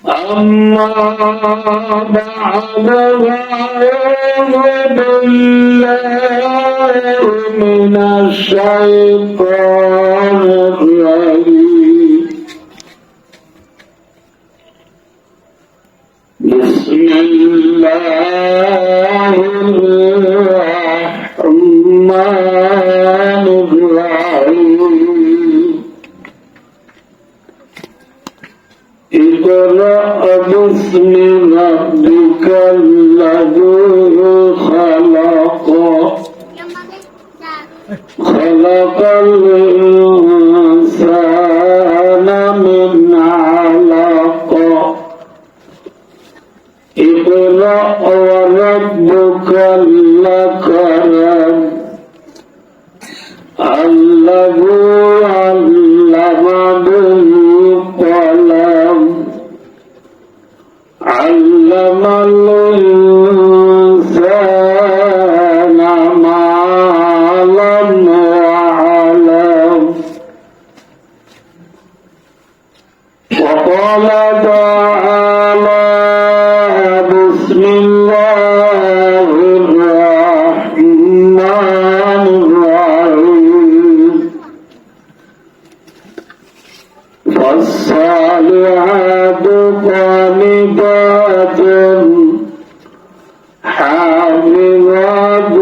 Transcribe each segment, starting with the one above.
أما بعد فأعوذ بالله من الشيطان الرجيم بسم الله الرحمن الرحيم اقرأ باسم ربك الذي خلق خلق الإنسان من علق اقرأ وربك الأكرم الذي علم بالقلم علم الإنسان ما لم يعلم وقال تعالى بسم الله الرحمن الرحيم فالصالحات قانتات حافظات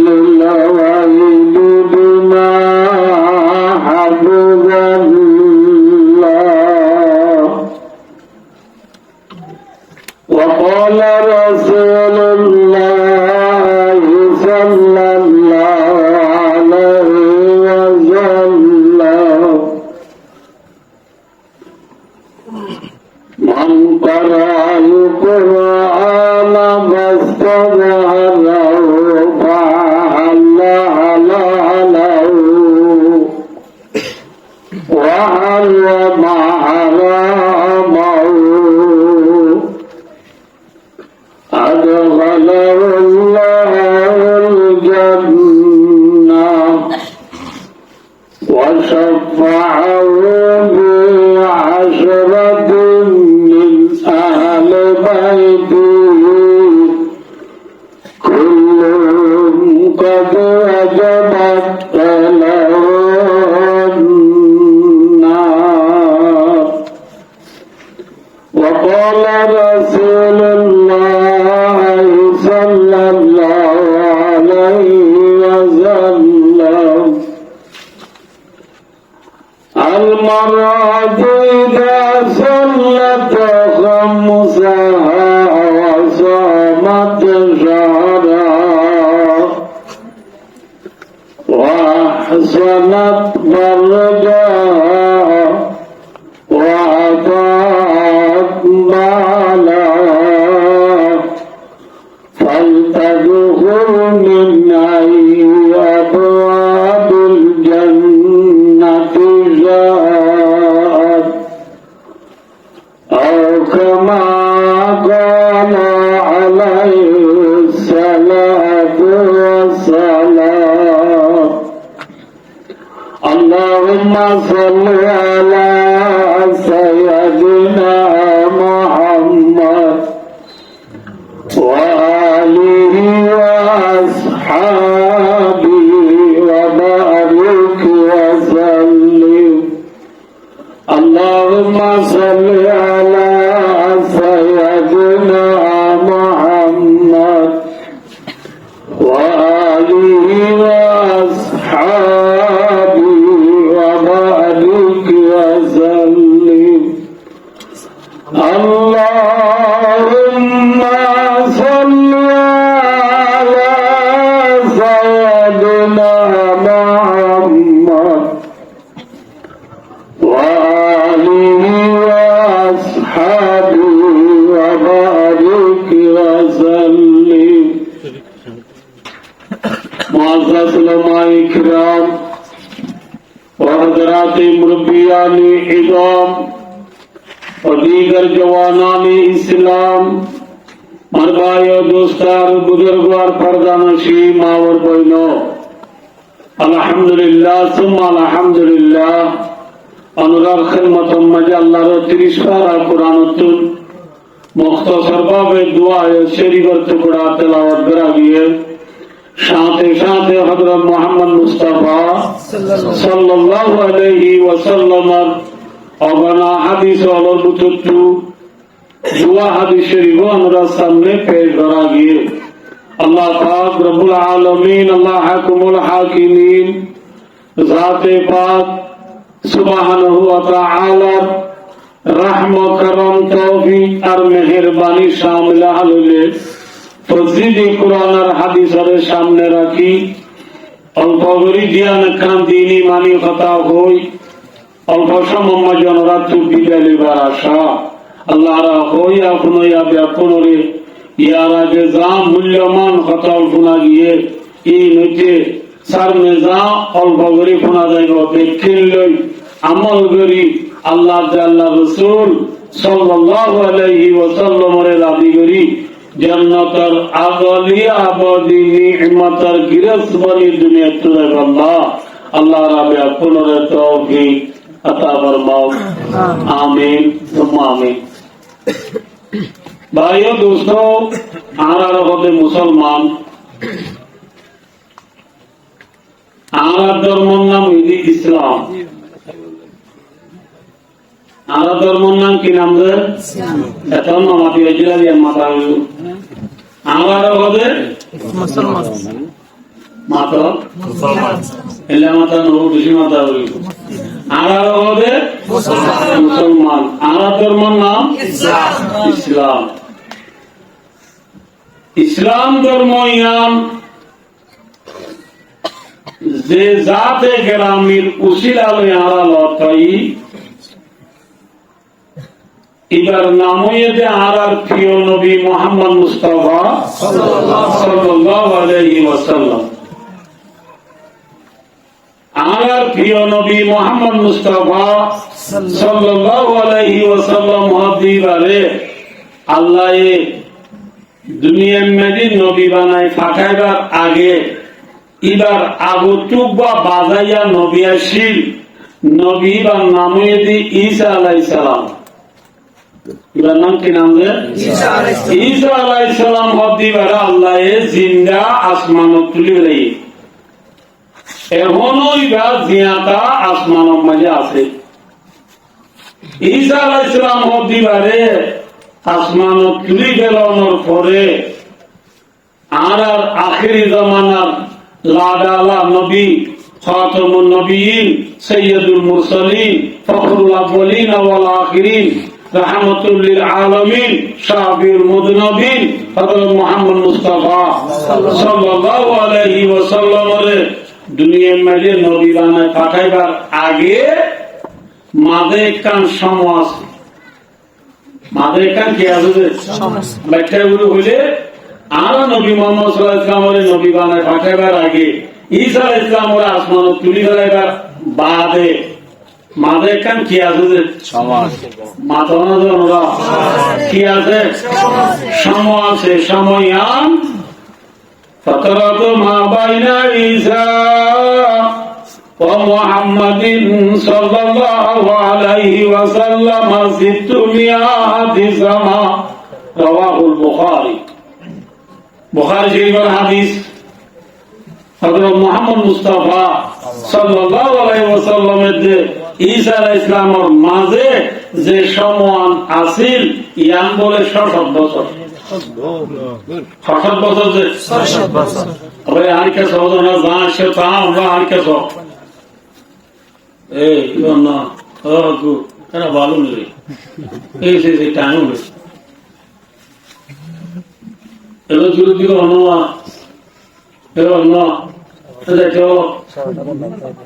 للغيب بما حفظ الله وقال رسول الله صلى الله عليه وسلم من قرأ القرآن فاستظهره فحل حلاله وحرم حرامه أدخله الله الجنة وشفعه بعشرة من أهل بيته كلهم قد وجبت له النار وقال رسول الله صلى الله عليه وسلم المرأة إذا صلت خمسها وصامت شهرها وأحسنت فرجها وأطاعت مالها فلتدخل من أي أبواب الجنة جاءت أو كما قال عليه الصلاة والسلام اللهم صل على سيدنا محمد وآله وأصحابه وبارك وسلم اللهم صل على سيدنا محمد وآله وأصحابه وبارك وسلم اللهم صل على سيدنا محمد وآله وأصحابه وبارك وسلم معزز علماء کرام وحضرات مربیان عظام और दीगर जवानान इस्लाम और भाइयों दोस्तार बुजुर्ग और पर्दानशी माँ और बहनों अल्हम्दुलिल्लाह सुम्मा अल्हम्दुलिल्लाह অনুরার খেদমতর মাঝে আল্লাহর 30 পারা কোরআনুল মুখতাসার ভাবে দোয়া শরীফের টুকরা তেলাওয়াত করা গিয়ে সাথে সাথে হযরত মুহাম্মদ মুস্তাফা সাল্লাল্লাহু আলাইহি ওয়াসাল্লামের অগণা হাদিস অলবুতু দোয়া হাদিস শরীফ আমরা সামনে পেশ করা গিয়ে আল্লাহ পাক রব্বুল আলামিন আল্লাহ হাকিমুল হাকিমিন জাতে পাক সুবহানাহু ওয়া তাআলা रहमत करम तौफीक और मेहरबानी शामिल हलुले फजीदी कुरान और हादिस रे सामने रखी अल्प गरी জ্ঞান খান দীনি মানি কথা হই অল্প সময় জনরা তুবি গলিবার আশা আল্লাহর হই আপন ইয়াবে আপনরে ইয়ার আগে যা মূল্যমান কথা শোনা গিয়ে এই নইতে সামনে যা অল্প গরি শোনা যাইব দেখিল লই আমল গরি আল্লাহ আল্লাহ রাসূল সাল্লাল্লাহু আলাইহি ওয়াসাল্লামের দাবি করি জান্নাতের আগলি আবাদি নিয়ামতের গিরসবানি দুনিয়াতে আল্লাহ আল্লাহ রাবে আপনার তৌফিক আতা ফরমাও আমিন সুম্মা আমিন ভাইও দোস্তো আর হতে মুসলমান আর ধর্মের নাম ইসলাম আর ধর্মের নাম কি নাম রে এখন মামাতি হয়েছিল মাথা হইল আমার হবে মুসলমান মাথা এলে মাথা নব বেশি মাথা হইল আর হবে মুসলমান আর ধর্মের নাম ইসলাম ইসলাম ধর্ম ইয়াম যে জাতে গ্রামীর উসিলালয় আড়াল তাই এবার নাম হয়েছে আর প্রিয় নবী মুহাম্মদ মুস্তাফা সাল্লাল্লাহু আলাইহি ওয়াসাল্লাম আর প্রিয় নবী মুহাম্মদ মুস্তাফা সাল্লাল্লাহু আলাইহি ওয়াসাল্লাম হাবিবারে আল্লাহ দুনিয়ার মধ্যে নবী বানায় পাঠাইবার আগে এবার আগতুক বা বাজাইয়া নবী আসিল নবী বা নাম হয়েছে ঈসা আলাইহিস সালাম এবার নাম কি নাম রে ঈসা আলাইহিস সালাম হদিবারে আল্লাহ জিন্দা আসমানত তুলি রে এখনো ইবা জিয়াতা আসমানের মাঝে আছে ঈসা আলাইহিস সালাম হদিবারে আসমানত তুলি গেলানোর পরে আর আখিরি জামানার লাডালা নবী খাতামুন নবিয়্যিন সাইয়্যিদুল মুরসালিন ফখরুল আউয়ালিন ওয়াল আখিরিন রাহমাতুল লিল আলামিন শাফিউল মুযনিবিন হযরত মুহাম্মদ মুস্তাফা সাল্লাল্লাহু আলাইহি ওয়াসাল্লামের দুনিয়ার মাঝে নবী বানায় পাঠাইবার আগে মাঝে কান সমাজ মাঝে কান কি আছে ব্যাখ্যাগুলো হইলে আর নবী মুহাম্মদ সাল্লাল্লাহু আলাইহি ওয়াসাল্লামের নবী বানায় পাঠাইবার আগে ঈসা আলাইহিস সালামের আসমান তুলি ফেলাইবার বাদে মাঝে কান কি আছে সমাজ মাথানো জনরা কি আছে সময় আছে সময়ান ফতরাত মা বাইনা ঈসা ওয়া মুহাম্মাদিন সাল্লাল্লাহু আলাইহি ওয়াসাল্লাম 600 সামা রাওয়াহুল বুখারী বুখারী শরীফের হাদিস হযরত মুহাম্মদ মুস্তাফা সাল্লাল্লাহু আলাইহি ওয়াসাল্লামের যে ঈসা আলাইহিস সালামের মাঝে যে সমান আছিল ইয়ান বলে ৬০ বছর ৬০ বছর যে ৬০ বছর আরে আরকে সহজনা জানছে তা আমরা আরকে সব এই না ও গো এরা ভালো নেই এই যে টাইম হলো এলো জুড়ে দিল অনলা এলো না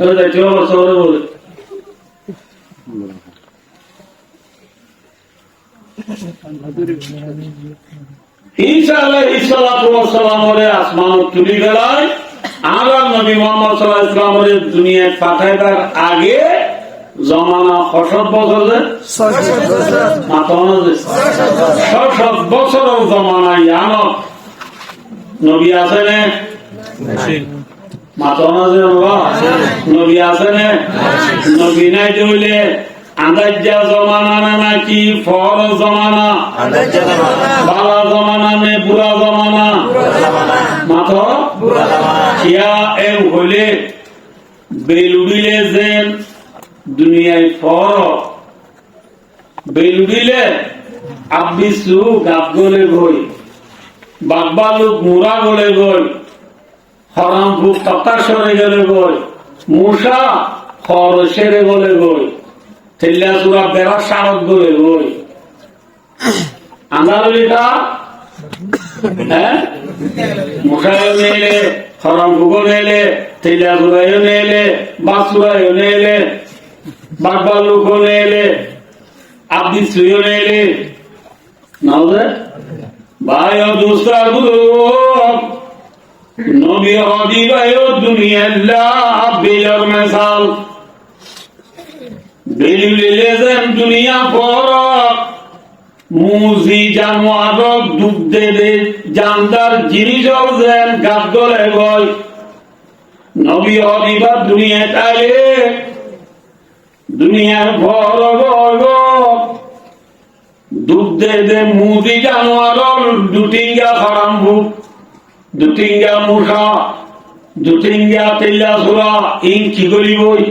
এটা কেউ সরে বলে ঈসা আলাইহিস সালাতু ওয়াস সালামের আসমান তুলি গেলায় আর নবী মুহাম্মদ সাল্লাল্লাহু আলাইহি ওয়াসাল্লামের দুনিয়ায় পাঠাইবার আগে জমানা ৬০ বছরের ৬০ বছরের জমানায় জানো নবী আছে না মাতনা যে নবী আছে না নবী নাই হইলে আন্দাজা জমানা না নাকি ফরজ জমানা বালা জমানা নে বুড়া জমানা মাত কিয়া এ হইলে বেলুডিলে যে দুনিয়ায় ফর বেলুডিলে আব্বিসু গাব গলে গই বাব্বা লোক মুরা গলে গই হরাম ফুক তত্তা সরে গেলে গই মূষা খর সেরে গলে গই তেল্লা চূড়া বেড়া সারত গলে গই আন্দালিটা হ্যাঁ মূষায় নেলে হরাম ফুক নেলে তেল্লা চূড়ায় নেলে বাসুরায় নেলে বাব্বা লোক নেলে আব্বিসুও নেলে নাওদে ভাই দোস্তা গুলো নবী হদিবায়ো দুনিয়াল্লা বেলর মেসাল বেলিলে যেন দুনিয়া পর মুজি জানোয়ার দুধ দে জানদার জিনিস যেন গাব গলে গয় নবী হদিবা দুনিয়া তাইলে দুনিয়ার ভর দুধ দে মুজি জানোয়ার দুটিঙ্গা হারাম ভুক দুটিঙ্গা মূষা দুটিঙ্গা তেল্লা সুরা ইন কি করিবই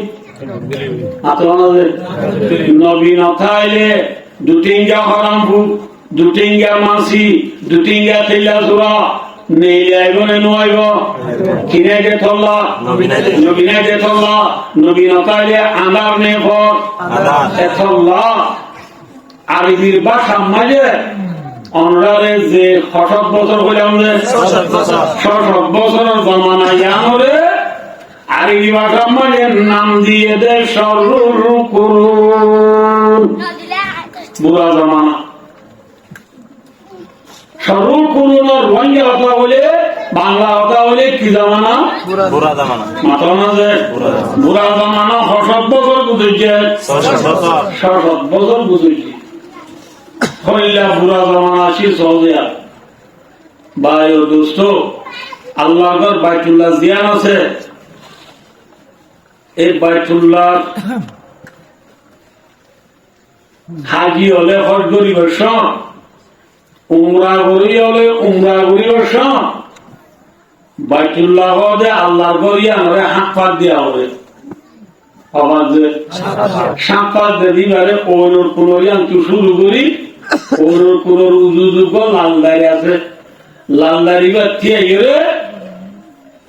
নবী নথাইলে দুটিঙ্গা হারাম ভুক দুটিঙ্গা মাসি দুটিঙ্গা তেল্লা সুরা নেইলে আইব নে নইব কিনে গে থল্লা নবী নে গে থল্লা নবী নথাইলে আনার নে ফর এথল্লা আরবির ভাষা মাঝে অনরারে যে ৬০ বছর হইলাম যে ৬০ বছরের জমানা জানরে আরবি ভাষা মাঝে নাম দিয়ে দে সরুর কুরুন বুড়া জমানা সরুর কুরুনের রোহিঙ্গা কথা বলে বাংলা কথা বলে কি জমানা বুড়া জমানা মাথা না যে বুড়া জমানা ৬০ বছর বুঝেছে ৬০ বছর বুঝেছে হইলা বুড়া জমানা আসি সৌদিয়া ভাই ও দোস্ত আল্লাহর বাইতুল্লাহ জিয়ান আছে এই বাইতুল্লাহ হাজি হলে হজ গরিবের সঙ্গ উমরা গরি হলে উমরা গরিবের সঙ্গ বাইতুল্লাহ হদে আল্লাহর গরিয়া আমরা হাত পাত দেওয়া হবে আবার যে সাত পাত দিবারে ওর পুনরিয়ান শুরু করি লাল দাঁড়িয়ে আছে লাল দাঁড়ি বা থিয়ে গেলে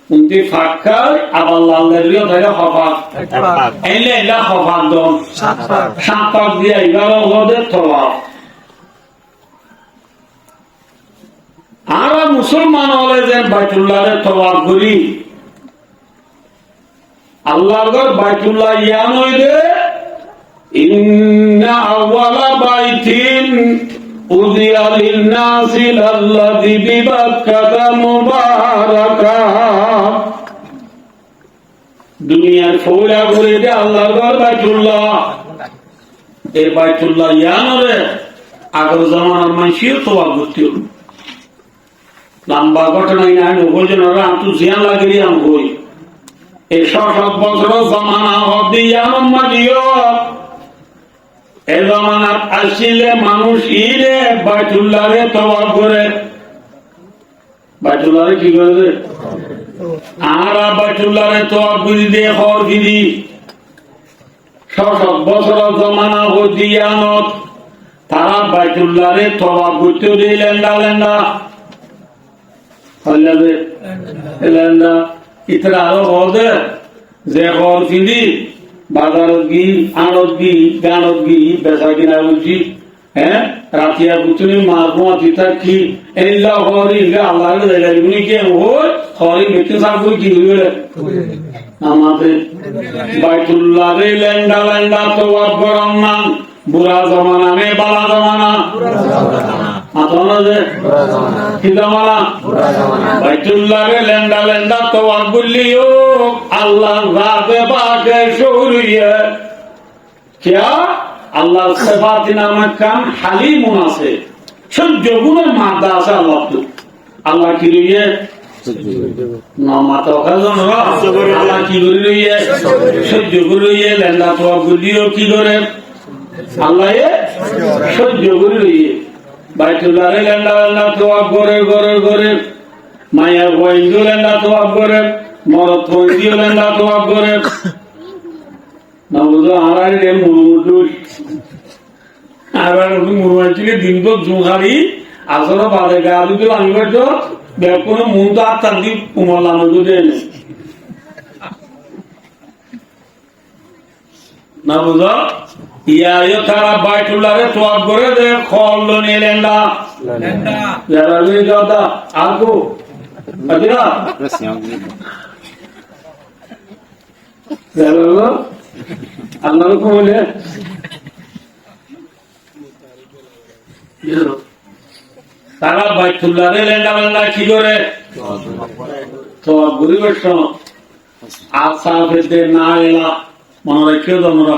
উনতি ফাঁকার আবার লাল দাঁড়িয়েও থাকে হফাক এলে এলা হফাক দম সাত পাক দিয়ে এবার হদে তওয়াফ আর মুসলমান হলে যে বাইতুল্লাহে তওয়াফ করি আল্লাহর ঘর বাইতুল্লাহ ইয়ান হইলে ইন্না আউয়ালা বাইতিন উযিয়া লিন-নাসি লাল্লাযী বিবাক্কাতা মুবারাকা দুনিয়ার ফৌলা করে দে আল্লাহর ঘর বাইতুল্লাহ এই বাইতুল্লাহ ইয়ানরে আগের জামানার মানুষের তওয়াফ করতে হলো লম্বা ঘটনাই না ওজনরা আন্তু জিয়ান লাগিয়ে আম হই এই ৬০ বছর জামানা হদি ইয়াম মাদিও এই জামানাত আসিলে মানুষ ইলে বাইতুল্লাহে তওয়াফ করে বাইতুল্লাহে কি করে আর বাইতুল্লাহে তওয়াফ করে দিয়ে হর গিরি ৬০ বছর জামানা হদি ইয়ানত তারা বাইতুল্লাহে তওয়াফ করতে দিলেন লেন্দা হল্লাবে লেন্দা ইতরা আরো হদে যে হর গিরি বাজারত গি আড়ত গি গানত গি বেচা কিনা বুঝি হ্যাঁ রাতিয়া বুতুনি মারমা তিতা কি এল্লা হরি গা আল্লাহ দেলাইবনি কে হই হরি বেতে সাবু কি হইবে আমাদের বাইতুল্লাহ রে লেন্দা তওয়াফ করন না বুড়া জমানা মে বালা জমানা আতনা যে কি জমানা বাইতুল্লাহ রে লেন্দা তওয়াফ বলিও আল্লাহ রাবে বাগে শৌরিয়ে क्या আল্লাহ সিফাত নামক কাম হালিমুন আছে সহ্য গুণের মাদা আছে আল্লাহ কি রিয়ে মাতা অকাজন আল্লাহ কি করে রইয়ে সহ্য করে রইয়ে লেন্দা তো বুঝিও কি করে আল্লাহ সহ্য করে রইয়ে বাইতুল্লাহে লেন্দা লেন্দা তো করে করে করে মায়া বইন্দিও লেন্দা তো করে মরত বইন্দিও লেন্দা তো করে না বুঝো আর মুরুমুটুল আর মুরুমাইছিলে দিন তো জুহারি আসলে বাদে গা দিতে আমি তো কোনো মন তো আর তার দিক কুমলানো যদি না বুঝো ইয়া তারা বাইতুল্লাহে তোয়াব করে দে খল নিয়ে লেন্দা যারা নিয়ে যাও দা আগো আদিরা যারা আল্লাহ বলে তারা বাইতুল্লাহে লেন্দা লেন্দা কি করে তোয়াব পরিবেশ আসাফে না এলা মনে রেখেও তোমরা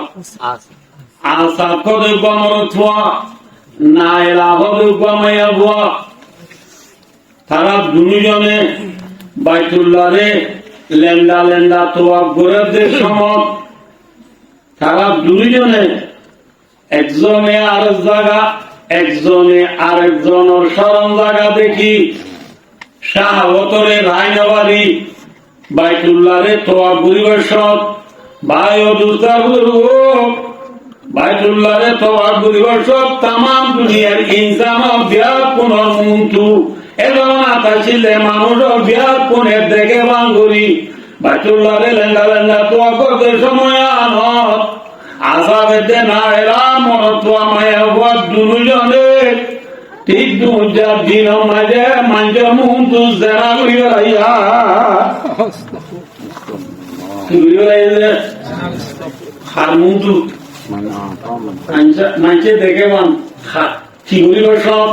আসাফ কদে গমর থোয়া না এলা হবে গমাইয়া বুয়া তারা দুজনে বাইতুল্লাহে লেন্দা লেন্দা তোয়াব করে দে সমত তারা দুজনে একজনে আর জায়গা একজনে আরেকজনের স্মরণ জায়গা দেখি শাহাবতরে রায়নবাড়ি বাইতুল্লাহে তোয়াব পরিবেশত বাইতুল্লাহে তোয়াব পরিবেশত তামাম দুনিয়ার ইনসান বিয়াত পুনর মুন্তু এবং আতাশিলে মানুষ বিয়াত পুনের দেখে বাঙ্গুরি বাইতুল্লাহে লেন্দা লেন্দা তোয়াব করতে সময় আনত আসাবেদে না এরা মরত্বা মায়া হওয়া দুজনে ঠিক দুজার দিন মাঝে মাঝে মুন্তু জানা করি বেড়াইয়া হার মুন্তু মাঝে দেখে বান কি করিব সব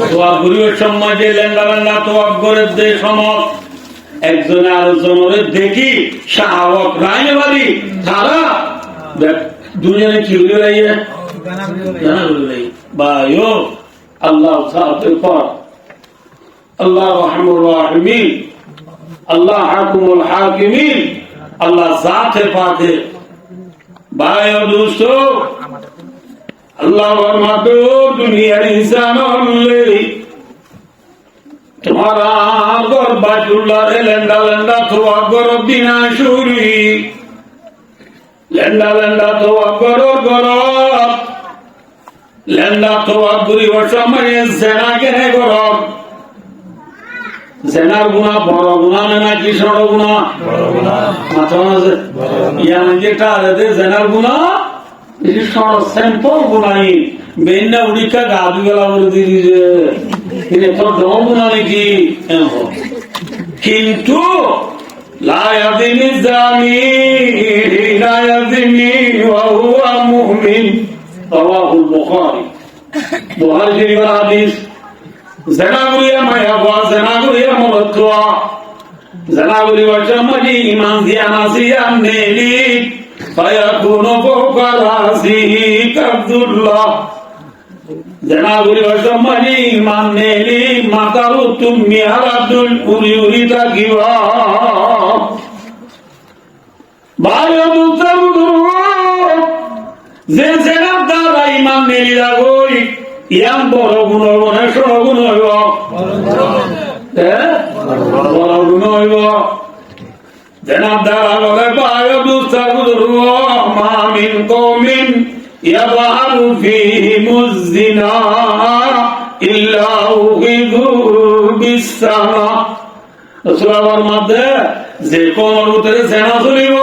তোয়াব পরিবেশন মাঝে লেন্দা লেন্দা তোয়াব করে দে সমত একজনে আরেকজনের দেখি শাহাবত রায়নবাড়ি তারা দুজনে কি করে রাইয়ে ভাইও আল্লাহ সাথের পর আল্লাহ রহমুর রাহিমিন আল্লাহ হাকুমুল হাকিমিন আল্লাহ জাতে পাকে ভাইও দোস্ত আল্লাহ ফরমাতো দুনিয়ার ইনসান হলে তোমারা ঘর বাইতুল্লাহে লেন্দা লেন্দা তোয়াব করো বিনা শুরি লেন্দা লেন্দা তোয়াব করো করো লেন্দা তোয়াব করিবার সময় জেনা কেনে করো জেনার গুণা বড় গুণা নাকি ছোট গুণা মাথা আছে ইয়ান যেটা আছে জেনার গুণা এই সিম্পল গুণাই বেন্না উড়িকা গাদু গেলা বলে দিলি যে তোর দম গুণা নাকি কিন্তু লায়াদিনী জানি লায়াদিনী ওয়া মুমিন রাওয়াহুল বুখারী বুখারী শরীফের হাদিস জানা করিয়া মায়া ওয়া জানা করিয়া মরতওয়া জানা করিয়া জামাজি ইমান দিয়া নাসিয়া নেলি ফায়াকুনু ফাওকা রাসিহি কাবদুল্লাহ জানা করিয়া জামাজি ইমান নেলি মাতারু তুমি হারাদুল উরি উরি তাকিবা বায়ু মুতাবুরু যে জানা দ্বারা ইমান নেলি লাগই ইয়াম বড় গুণ হইব না ছোট গুণ হইব বড় গুণ হইব জনাব দ্বারা বলে বায়ু মুতাবুরু মা মিন কওমিন ইয়াবহারু ফীহিমুজ যিনা ইল্লা উখিযু বিসসামা রাসূলুল্লাহর মধ্যে যে কোন রুতে জেনা চলিব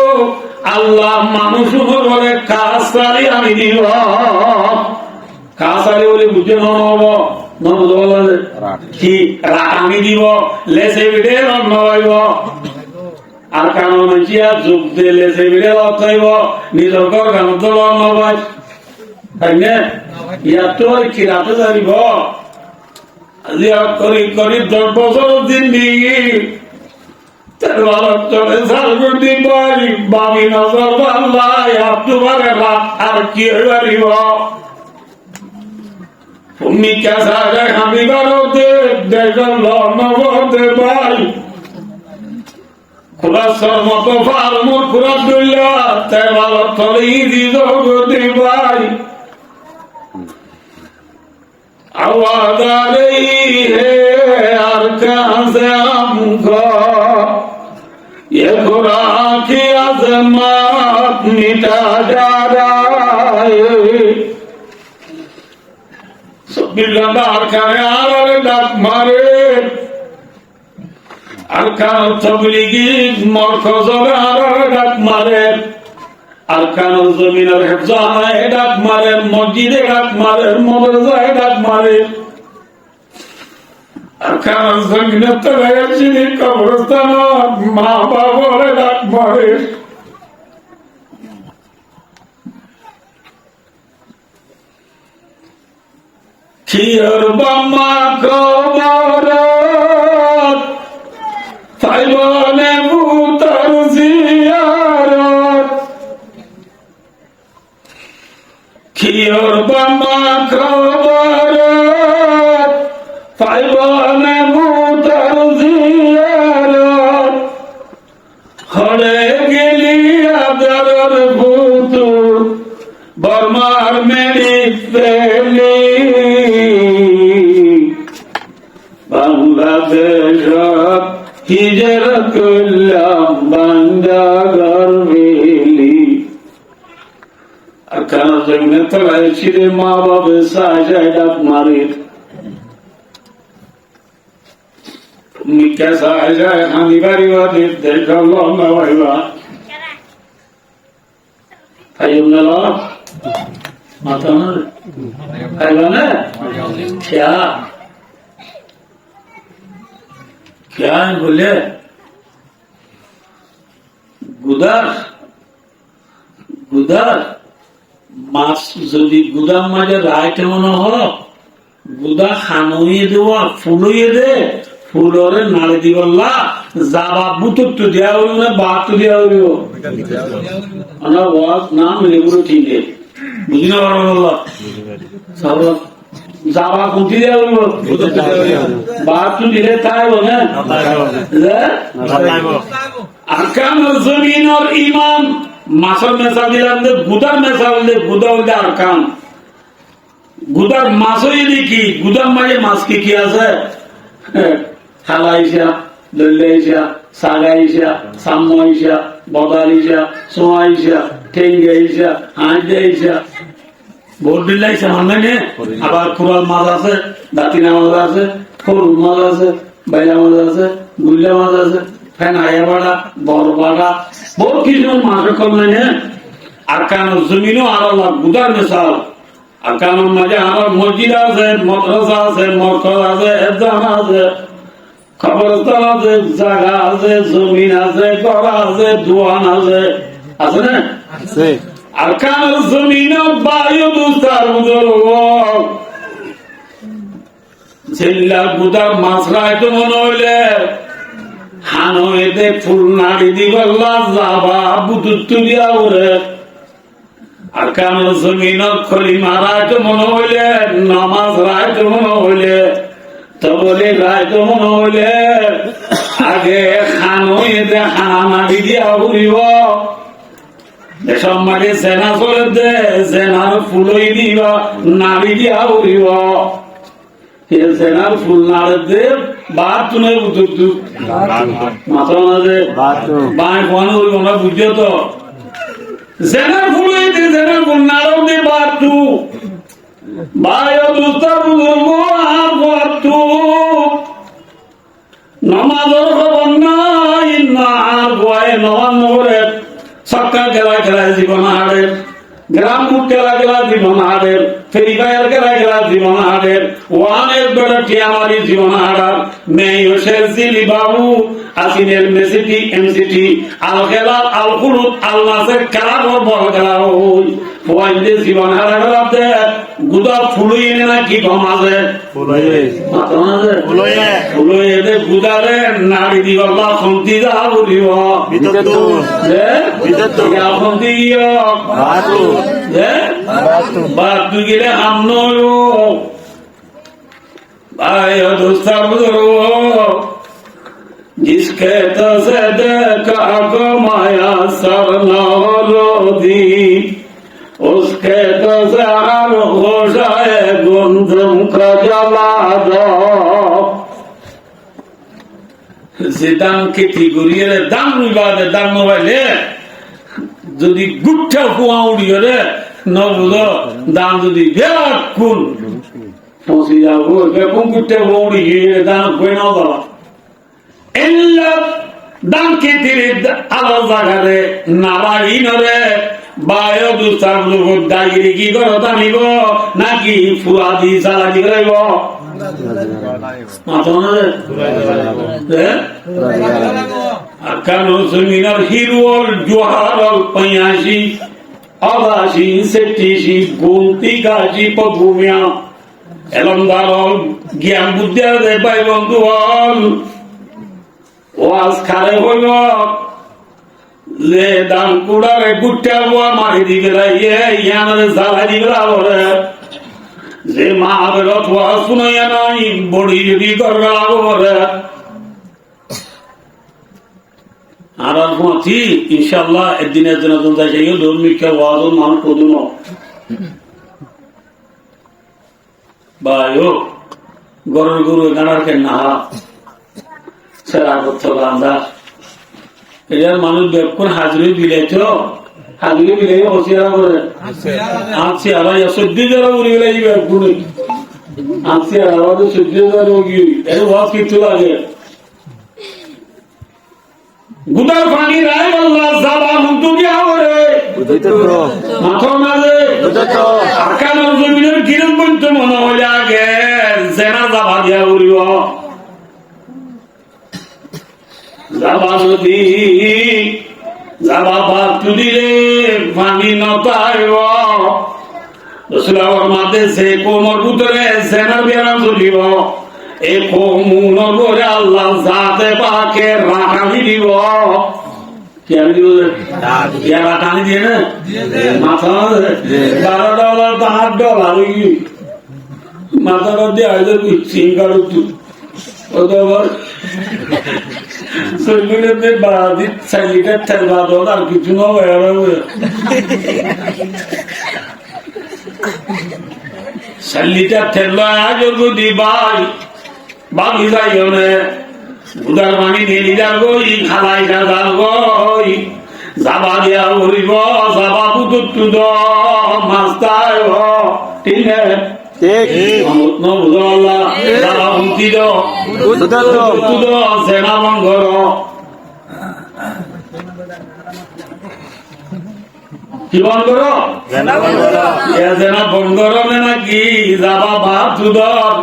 আল্লাহ মানুষের উপরে কাজ করি আমি দিব কাজ করি বলে বুঝে নব নব বলে কি আমি দিব লেসে বিদে নব আর কারণ মানছিয়া যোগ দিয়ে লেসে বিদে লইব নিজর কাম তো নব তাই না ইয়াত তো কি রাতে যাইব আজিয়া করি করি 10 বছর দিন দিই তার বালক চলে সালগুন দিন বলি বামি নজর আল্লাহ তোমার রাত আর কি হইব তুমি কেসা যায় আমি বারোতে দেখল নগদে ভাই খুলাসর মতো ফার্মুর খুলা দইলা তাই ভালো তলে ইদি জগদে ভাই आवाज आ रही है अरकान से हमको ये खुदा की अजमत मिटा जा रहा है बिल्ला अरकान आर डाक मारे अरकान तबलीगी मरकज आर डाक मारे अरकान जमीन हेफाना डाक मारे मस्जिद डाक मारे मदरसा डाक मारे अरकान जमीन तलाशी कब्रस्तान माँ बाबा डाक मारे खियर बामा कबरत फाइबने भूतर जियारत खियर बामा कबरत फाइबने भूतर जियारत हरे गेलिया दरर भूतु बर्मार मेरी पेली बांग्लादेश हिजरत करलाम बांदा गरबेली अरकान जमीन तलाय छिरे माँ बाप साजाय डाक मारे निक्का साजाय हानि बारी वादी देखा लौंगा वाइवा आयुम नला माता ना आयुवा ना क्या क्या है बोले गुदार गुदार মাছ যদি গুদাম মাঝে রায় কেমন গুদা খানুয়ে দেওয়া ফুলইয়ে দে ফুলরে নাড়ে দিবল্লা যাবা বুতুত্তু দেওয়া হইব না বাহাত্তু দেওয়া হইব আমরা ওয়াজ নাম লেগুলো ঠিক বুঝি না বললা যাবা কুটি দেওয়া হইব বাহাত্তু দিলে তাই বলে আরকান জমিনের ইমান মাছের মেশা দিলাম গুদার মেশা হলে গুদা হইলে আরকান গুদার মাছ হইলে কি গুদার মাঝে মাছ কি কি আছে হালাইসা দল্লাইসা সাগাইসা সাম্মাইসা বদালিসা সোয়াইসা ঠেঙ্গাইসা হাঁটাইসা ভোট দিলাইসা মানে আবার কুড়াল মাছ আছে দাঁতিনা মাছ আছে ফরুল মাছ আছে বাইলা মাছ আছে গুল্লা মাছ আছে ফ্যান আয়া বাড়া বড় বাড়া বহু কিছু মাঠে করলেন আরকান জমিনও আরো গুদার মেশাল আরকানের মাঝে আরো মসজিদ আছে মাদ্রাসা আছে মরকজ আছে এজামা আছে কবরস্থান আছে জায়গা আছে জমিন আছে গড়া আছে দোয়ান আছে আছে না আরকানের জমিন বায়ু দুস্তার জিল্লা গুদার মাছরায় তো মনে হইলে হানইতে ফুল নাড়ি দিবল্লা যাবা বুতুত্তু দিয়া ওরে আরকান জমিন খলিমা রায় মনে হইলে নামাজ রায় মনে হইলে তবলে রায় মনে হইলে আগে হানইতে হানা নাড়ি দিয়া উড়িব এসব মাঠে সেনা চলে দে সেনার ফুলই দিবা নাড়ি দিয়া উড়িব সেনার ফুল নাড়ে দে বাহাত্তু নয় বুতুত্তু মাথা মাঝে বাঁয় কোয়ানো হইব না বুঝছো তো জেনার ফুল হইতে জেনার ফুল নাড়াও দে বাহাত্তু বায় দুস্তার বুঝবো আর বাহাত্তু নমাজের খবর নাই না আর গোয়ায় নবান নগরে সক্কা খেলা খেলায় জীবন হারের গ্রাম মুখ খেলা খেলা জীবন হারের ফেরি ফায়ার খেলা খেলা জীবন হারের ওয়ানের বেড়া টিয়ামারি জীবন হারার মেয়ে হোসেন সিলি বাবু আসিনের মেসিটি এমসিটি আল খেলা আল কুরুত আল নাসের খেলা বড় খেলা হই ওয়াইন্দে জীবন হারা খেলা দে গুদা ফুলই এনে না কি কম আছে ফুলই দে গুদারে নাড়ি দিবল্লা খন্তি যা বলিব খন্তি বাদ গেলে আমন भाई दोस्ता बुजुर्गो, जिसके तो से देखा कमाया सर न रोदी, उसके तो से हर होशाए गुंदम का जला दो। যে দান কেটি করিয়ে দান নিবাদে দান মোবাইলে যদি গুঠা কুয়া উড়িয়ে রে নবুধ দান যদি বিরাট কোন পৌঁছে যাবো কোন গুঠা কুয়া উড়িয়ে দান কই না বাবা এল্লা দান কেটির আলো জাগারে নারাই নরে বায়ো দুস্তার লোক দাগিরি কি করো দানিব নাকি ফুয়াদি চালাকি করাইব Akano seminar hirwal juharal penyashi Abashi setishi gunti gaji pagumya Elam darol gian buddha de bai bandual Was khare hoyo Le dan kudare gutta wa mari digraye Yanare zala digrave যে মা বেরত ওয়া শুনাইয়া নাই বড়ি যদি করবে লাগবে আর আলহামতি ইনশাআল্লাহ একদিনের জন্য তোমরা যাইও ধর্মিক ওয়াজ মান কদুন বায়ো গরুর গরু গানার কেন না সেরা করতে বান্দা এর মানুষ বেকুন হাজরি বিলাইতো হাজরি বিলাই হসিয়ারা করে আছে আর ইয়া 14000 উড়ি গেলাই বেকুন আছে আর আওয়াজ 14000 হোগি এর ওয়াজ কিছু লাগে গুদার পানি রায় আল্লাহ জাবা মুন্তু দিয়া করে বুঝতে তো মাথা না দে বুঝতে তো আকানোর জমিনের কিরণ বন্ত মনে হলে আগে জেনা জাবা দিয়া উড়িব জাবা নদী যাবা বাদ তুলিলে পানি নতাইব রসুলার মাঝে সে কোমর ভিতরে সেনা বেড়া চলিব এই কোমর করে আল্লাহ যাতে পাকে রাখানি দিব টানি দিয়ে না মাথা $12 $8 মাথাটা দিয়ে হয়তো সিঙ্গার সৈন্যদের বাড়ি সাইলিটার ঠেলবা দল আর কিছু না সাইলিটার ঠেলবা আজ যদি ভাই বাবি যাই উদার পানি ঢেলি যাবই খালাই না যাবই যাবা দিয়া উড়িব যাবা পুতুত্তু দ মাস্তায় ঠিক আছে সেনা বঙ্গর কি বঙ্গর সেনা বঙ্গর নাকি যাবা ভাত দুদর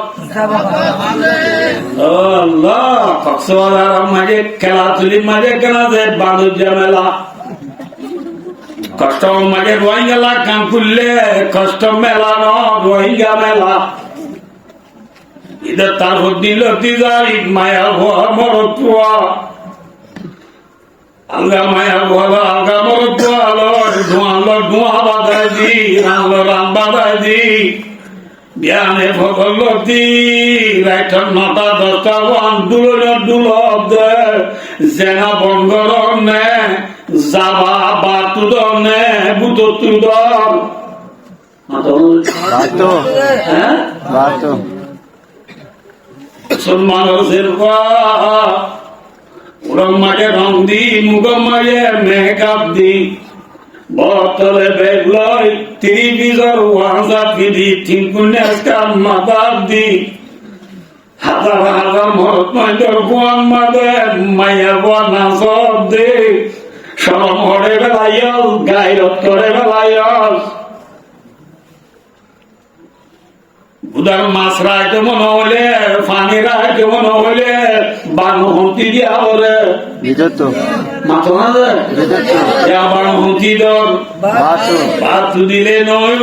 কক্সবাজার মাঝে খেলা চুলির মাঝে কেনা যে বাণিজ্য মেলা কষ্ট মাঝে রোহিঙ্গা কাম করলে কষ্ট মেলা ন রোহিঙ্গা মেলা ইদের তার দিল যাই মায়া ভোয়া মরতুয়া আলগা মায়া ভোলা আলগা মরতুয়া ধোঁয়া বাধাই দি রাম বাধাই দি বিয়ানে ভগলতি রাইঠন 9টা 10টা দুল দে জেনা বঙ্গর নে যাবা বাতুদর নে বুতুদর মুসলমানের সেরবা উড়ম মাঝে রং দি মুগম মাঝে মেকআপ দি বতলে বেগলই টেলিভিশন ওয়াজা দি থিনকুনেসকা মাদাব দি হাজার হাজার মরত মাইদর বুয়ান মাদে মায়া বানা সব দে শরম হরে বেলায়ল গায়রত করে বেলায়ল উদার মাছ রাইতে মনে হলে পানি রাইতে মনে হলে বানহতি দিয়া বলে মাথা না আবার হতি দর বাতু দিলে নয়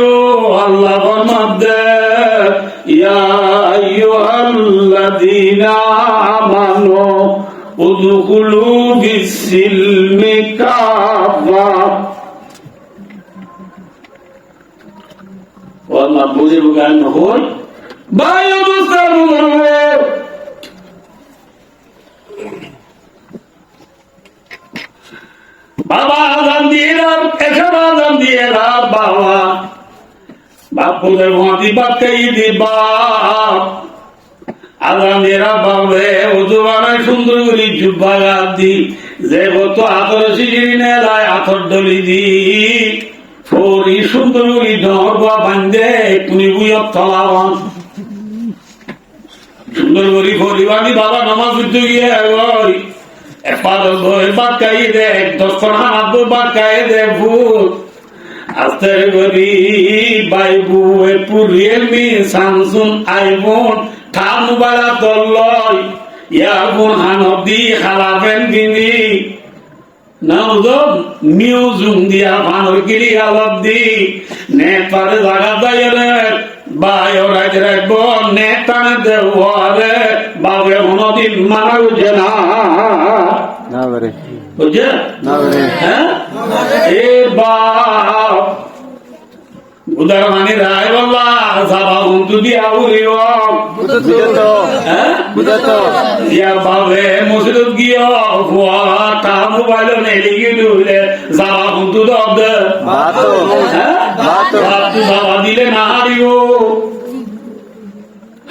আল্লাহ মধ্যে ইয়া আইয়ুহাল্লাযীনা আমানু উদখুলু ফিস-সিলমি কাফা ওয়াল্লাহ বুঝে গান হল ভাই অবস্থা বাবা আজান দিয়ে এখানে আজান দিয়ে বাবা বাপুদের মহাদি বাক্কাই দি বাপ আজানেরা বাবে উজু বানায় সুন্দর করে জুব্বা গাদ দি যে কত আতর শিশিরি নেলায় আতর ডলি দি ফরি সুন্দর করে ডরবা বান্ধে কুনি বুয়ত তলাবান সুন্দর করে ফরি বানি বাবা নামাজ পড়তে গিয়ে গই এপার বই বাক্কাই দে 10 হাত বাক্কাই দে ভূত আস্তে করি বাইবু এপু রিয়েলমি স্যামসুং আইফোন থাম বালা তল্লয় ইয়ারফোন হানদি খালাবেন কিনি নাউজন মিউজুম দিয়া ভানর কিরি আলাপ দি নেতারে জায়গা দাইরে বায়ো রাজ রাখবো নেতানে দেওয়ারে বাবে হনদিন মানা বুঝে না বাবারে বুঝে হ্যাঁ এ বাপ উদার মানে রায় বাবা সাবা হুন্দু দিয়া উড়িও বুঝাতো হ্যাঁ বুঝাতো ইয়া বাবে মসজিদ গিয়া হুয়া তা মোবাইল নে লিখি দুলে সাবা হুন্দু দব বাতো হ্যাঁ বাতো বাতু সাবা দিলে না হারিব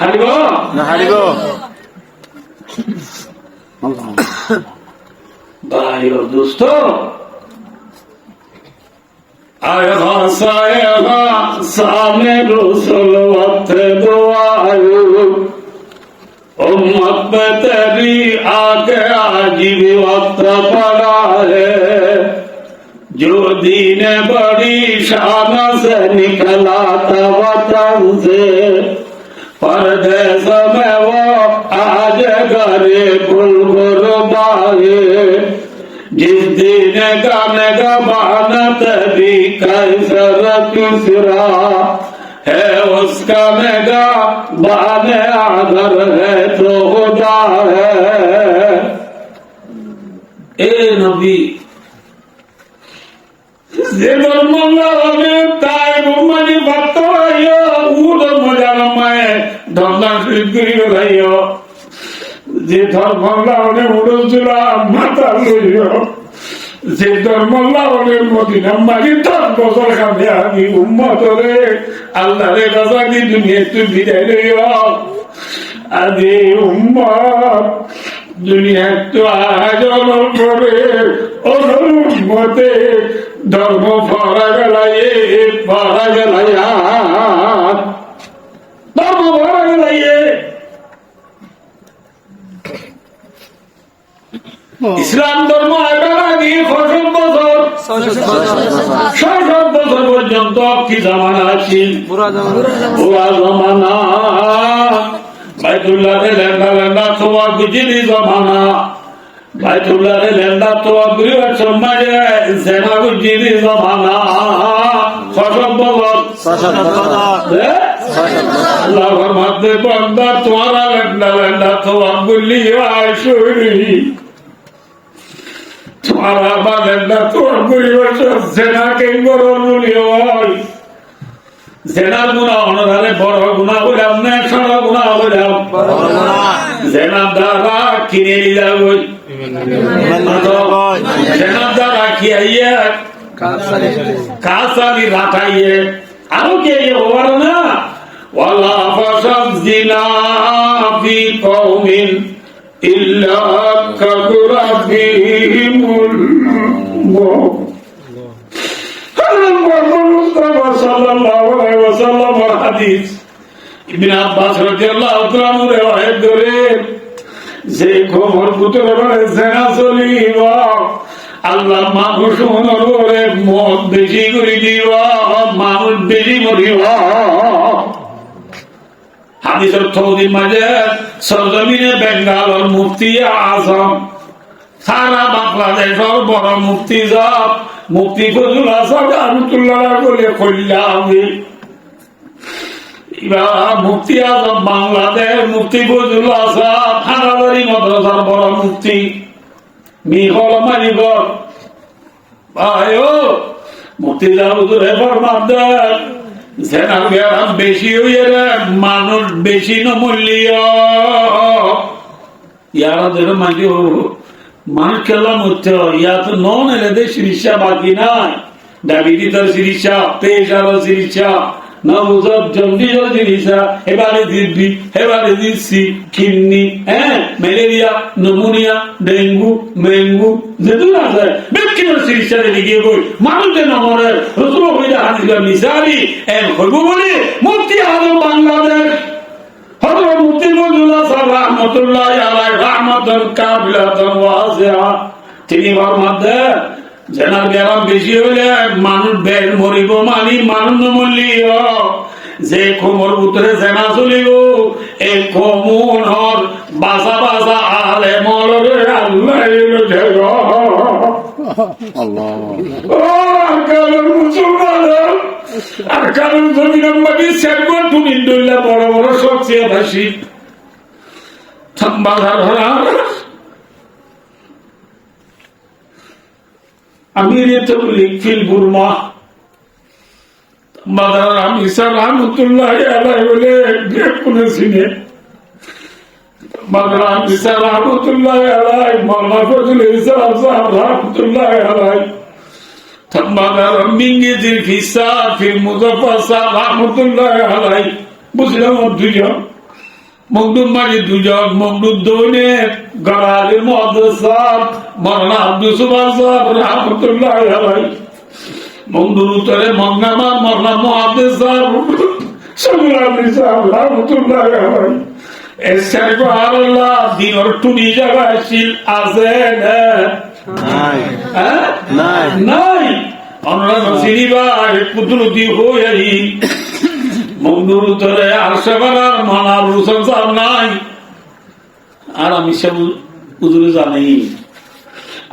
হারিব না হারিব ভাই ও দোস্ত आया साया सामने रसूल वक्त दुआयो उम्मत पे तेरी आके आजीब वक्त पड़ा है जो दीन बड़ी शान से निकला था वतन से परदेश में वो आज घरे बुलबुल बाए जिस दिन गाने का बानत भी कैसर किसरा है उसका नेगा बाने आदर है तो खुदा है ए नबी যে ধর্মঙ্গা হবে তাই ব্রহ্মাজি ভক্ত হইও উ ধর্মজান মায়ে ধর্ম করি ভাইও যে ধর্মঙ্গা হলে উড়োচুরা মাথা লইও যে ধর্মঙ্গা হলে মদিনা মারি 10 বছর খাবে আমি উম্মতরে আল্লাহরে কথা দি দুনিয়া তুই বিদায় লইও আদি উম্মত দুনিয়া তো আয়োজন করে অনুমতে ধর্ম ফরা গেলায় ধর্ম ফরা গেলায় ইসলাম ধর্ম আসার আগে 600 বছর পর্যন্ত কি জামানা আছে পুরা জামানা বাইতুল্লাহ লেন্ডা লেন্ডা ছোয়া গুজিরি জমানা বাইতুল্লাহ লেন্ডা ছোয়া গুরিবার সমাজে সেনা গুজিরি জমানা 600 বছর আল্লাহর মধ্যে বন্দা তোমারা লেন্ডা লেন্ডা ছোয়া গুলি আশুরি তোমারা বা লেন্ডা ছোয়া গুরিবার সেনা কে গরুলি হয় জেনার গুণা অনরারে বড় গুণা হইলাম না ছোট গুণা হইলাম জেনার দ্বারা কিনে যাবো জেনার দ্বারা কি আইয়ে কাসালি রাখাইয়ে আরো কে হবার না ওয়ালা ফাসাদ জিনা ফি কওমিন ইল্লা কাবুরা বিহিমুল মুখ যে খবর আল্লাহ মানুষ মত বেশি করে দিব মানুষ বেশি মরিব হাদিসের থৌদির মাঝে সরজমিনে বেঙ্গালোর মুফতি আজম সারা বাংলাদেশের বড় মুফতি জব মুফতি ফজলুল হাসান রহমাতুল্লাহ বলে কল্যাণ মুফতি আজম বাংলাদেশ মুফতি ফজলুল হাসান হানাদারি মাদ্রাসার বড় মুফতি মিহল মানিগর ভাই মুফতি জাহুদুর ফরমান দেন জেনার ব্যারাম বেশি হইয়ে মানুষ বেশি নমূল্য ইয়াদের মাঝে মানুষ খেলাম হচ্ছে ইয়া তো নন এলে দে চিকিৎসা বাকি নাই ডায়াবেটিসের চিকিৎসা প্রেশারের চিকিৎসা না বুঝব জন্ডিসের চিকিৎসা এবারে দিবি এবারে দিচ্ছি কিডনি ম্যালেরিয়া নিউমোনিয়া ডেঙ্গু মেঙ্গু যেগুলো আছে ব্যক্তিগত চিকিৎসা দিকে বই মানুষ যে নমরের রসুল হইলে হাদিসের মিসালি হইব বলে মুফতি আজম বাংলাদেশ হযরত মুফতি ফজলুল্লাহ সাহেব রাহমাতুল্লাহ আলাইহি রাহমাতুল কাবিলাতুন ওয়াসিআ তিনি মধ্যে জেনার ব্যারাম বেশি হইলে মানুষ বের মরিব মানি মানুষ নমূল্য যে কোমর ভিতরে জেনা চলিব এই কমুনর বাসা বাসা আলে মলরে আল্লাহ আল্লাহ কারণ মুসলমান আর কারণ জমিনের মাটি সেরবো তুমি দইলা বড় বড় সবচেয়ে ভাসি বাধার আমি ফিল বুরমা বাধার আমি স্যার রহমতুল্লাহ আলাইহি বলে কোনে সিনে বাধার আমি স্যার রহমতুল্লাহ আলাইহি মাওলানা ফজলুল ইসলাম সাহেব রহমতুল্লাহ আলাইহি বাধার মিঙ্গিজির ফিসা ফিল মুজাফফর সাহেব রহমতুল্লাহ আলাইহি বুঝলাম দুইজন মকদুম মাঝে দুজন মকদুম দৌনের গড়ালের মাদ্রাসা মাওলানা আব্দুল সুবহান সাহেব রহমতুল্লাহ আলাইহি মকদুম উত্তরে মগনামা মাওলানা মুহাদ্দিস সাহেব সামুরালি সাহেব রহমতুল্লাহ আলাইহি এসের আল্লাহ দিনর টুনি জায়গা ছিল আছে নাই নাই নাই আমরা নসিবা কুদরতি হই মকদুর উত্তরে আরশাবালার মানার রুসন সাহেব নাই আর আমি সব হুজুর জানি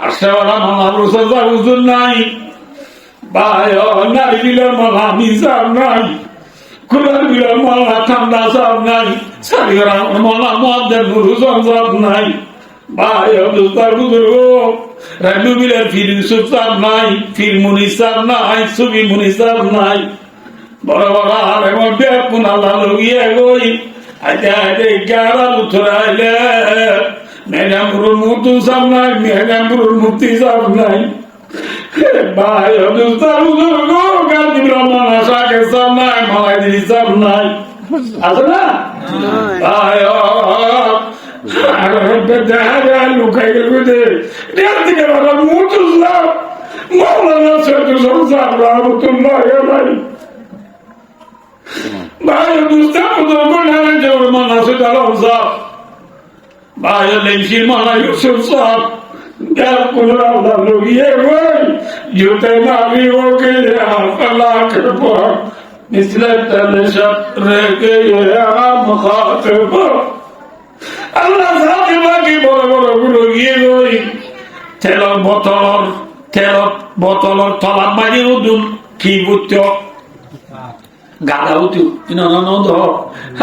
আরশাবালা মানার রুসন সাহেব হুজুর নাই ভাই নারী বিলার মালা আমি সাহেব নাই কুলার বিলার মালা ঠান্ডা সাহেব নাই সারিগরা মালা মুহাদ্দিস রুসন সাহেব নাই ভাই দুস্তার বুজুর্গ রাজু বিলার ফির ইউসুফ সাহেব নাই ফির মুনিস সাহেব নাই সুবি মুনিস সাহেব নাই বড় বড় আরে মধ্যে পুনালা লগিয়ে গই আইতে আইতে গারা উঠরাইলে মেজামপুরের মুতু সাহেব নাই মেজামপুরের মুফতি সাহেব নাই ভাই দুস্তার বুজুর্গ গান্ধী ব্রহ্মণ আশাকে সাহেব নাই মালাইদি সাহেব নাই আছে না ভাই লুকাই গেলে দিকে মুতু সাহেব মাওলানা সাহেব রহমতুল্লাহ আলাইহি ভাই দুস্তার বুজুর্গ নামে জোর মানা সাহেব সাহেব ভাই লেমশি মানা ইউসুফ সাহেব यार कुलरा लोग ये वही जुटे नावी हो के फला के पर मिसले तले शब्द के ये आम खाते पर अल्लाह साथ बाकी बड़े बड़े गुरु ये वही तेलर बोतलर थला मारी उदुन की बुत्यो गाला उतु इना ना दो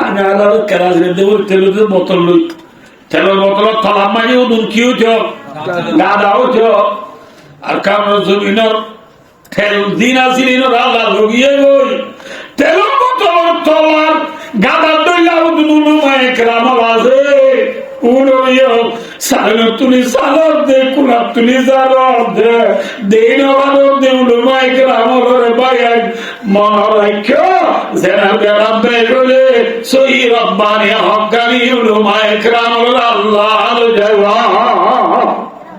आने आला केराज रे देव तेलो बोतल लई तेलर बोतलर थला मारी उदुन की उतयो গাদা উঠো আর কারণ জমিনের তেল দিন আসিল রাজা লগিয়ে গই তেল বোতল তলার গাদা দইলা উদুলু মায়ে গ্রাম আছে উড়িও সালন তুলি সালর দে কুলা তুলি জালর দে দেন ওয়ারো দে উলু মায়ে গ্রাম রে বায়াই মহারাইখ্য জেনা বেড়া বেগলে সহি রব্বানি হকানি উলু মায়ে গ্রাম আল্লাহ জওয়া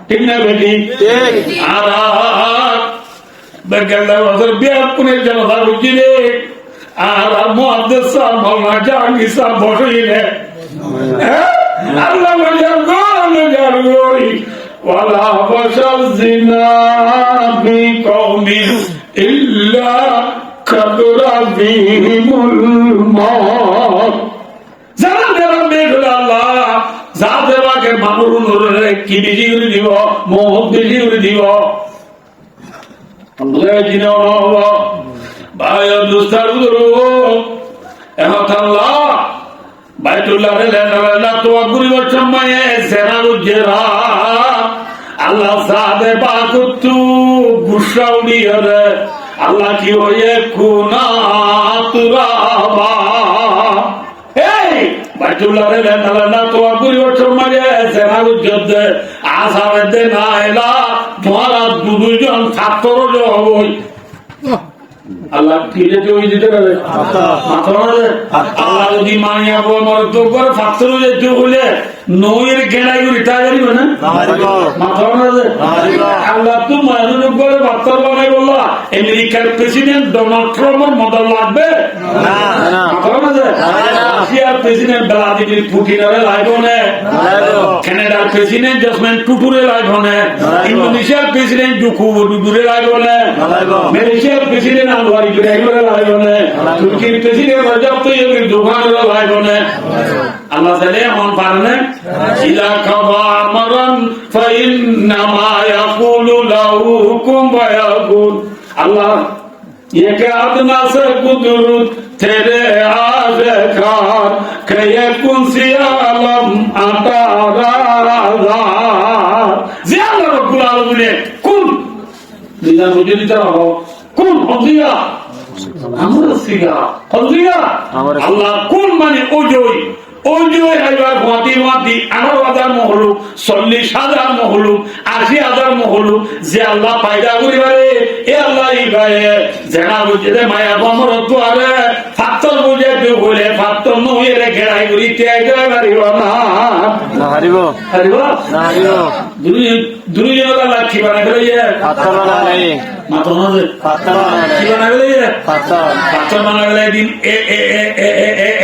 ঠিক না বেটি আর বেগলা ওদের বিয়া কোনে জনতা বুঝিলে আর মুহাদ্দিস সাহেব মাওলানা জাহাঙ্গীর সাহেব বসিলে আল্লাহ জারগোই ওয়ালা বাশাল জিনা বি কওমিন ইল্লা কাদরা বিহিমুল মাউত জানা দেরা বেগলা আল্লাহ যাদেরকে মানুষ নুরে কি বেশি করে দিব মোহ বেশি করে দিব আল্লাহ জিনা ভাই দুস্তার আল্লাহ বাইতুল্লাহ লেনা তো গুরিবার সময়ে সেনারু জেরা আল্লাহ সাদে বাকুতু গুসাউনি হরে আল্লাহ কি হয়ে কুনা তুরাবা এই বাইতুল্লাহ রে না তো আগুরি ওঠর মারে সেনা উজ্জত আসাবে দে না এলা তোমারা দুজন ছাত্র হই আল্লাহ কিরে তো ওই দিতে পারে আল্লাহ যদি মানিয়া বল মর তো করে ছাত্র যেতে হলে নইয়ের গেড়াই করে তা জানিব না আল্লাহ তো মানুষ করে বাচ্চার বানাই বললা আমেরিকার প্রেসিডেন্ট ডোনাল্ড ট্রাম্পের মদত লাগবে রাশিয়ার প্রেসিডেন্ট ভ্লাদিমির পুতিনের লাগবে না কানাডার প্রেসিডেন্ট জসমেন্ট টুটুরে লাগবে না ইন্দোনেশিয়ার প্রেসিডেন্ট জোকো উইদোরে লাগবে না মালয়েশিয়ার প্রেসিডেন্ট আনওয়ার ইব্রাহিমের লাগবে না তুর্কির প্রেসিডেন্ট রজব তাইয়িব এরদোগানের লাগবে না আল্লাহ তাআলা এমন পারে ইলা কাবা আমরান ফাইন্নামা ইয়াকুলু লাহু কুন ফায়াকুন আল্লাহ ये क्या अदना से कुदरत तेरे आज़कार के ये कुन सी आलम आता राज़ा ज़ियादा रब्बुल आलमीन कुन लिज़ा मुझे लिखा हो कुन हज़िया हमारा सिगा हज़िया अल्लाह कुन माने ओजोई ওই হাইবার গতি গতি 18,000 মহলুক 40,000 মহলুক 80,000 মহলুক যে আল্লাহ পায়দা করিবারে এ আল্লাহ ইবায়ে জানা বুঝে মায়া বমর তোরে ফাত্তর বুঝে তুই বলে ফাত্তর নইরে ঘেরাই করি তেজা মারিব না হারিব হারিব না হারিব দুই আল্লাহ কি বানাই গেলে ফাত্তর বানাই মাত্র না ফাত্তর বানাই কি বানাই গেলে ফাত্তর বানাই গেলে দিন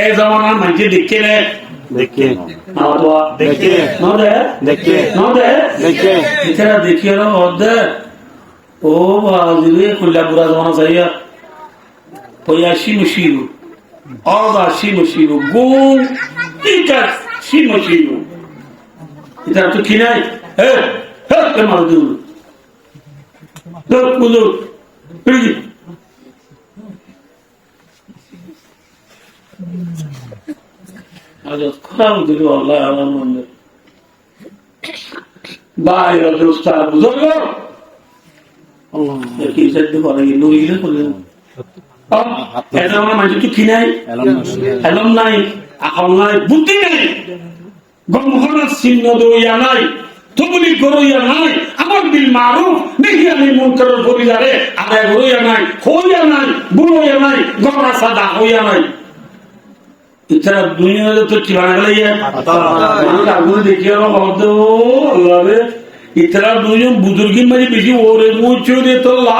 এ জামানার মাঝে দেখে देखिए देखिए देखिए देखिए इतना देखिए ना ओ बाजुए खुला बुरा जमाना चाहिए पोयाशी मुशीरू और बाशी मुशीरू गुम इतना शी मुशीरू इतना तो किनाई है के मार दूर तो कुलो प्लीज خراب دلو الله علمان باہر دوستار بزرگو اللہ کی عزت دے پڑے گی نوری لے پڑے ایسا ہونا مجھے تو کی نہیں علم نہیں عقل نہیں بودھی نہیں گمخانت سنو دو یا نہیں تبلی کرو یا نہیں امر بالمعروف نہیں علی منکر کری جارے আদায় করো یا نہیں ہو یا نہیں بولو یا نہیں گمرا صدا ہو یا نہیں इतना दुनिया में तो चिराग लगी है आगुन देखिए इतना दुनिया बुजुर्गी में बेसी और मुझे दे तो ला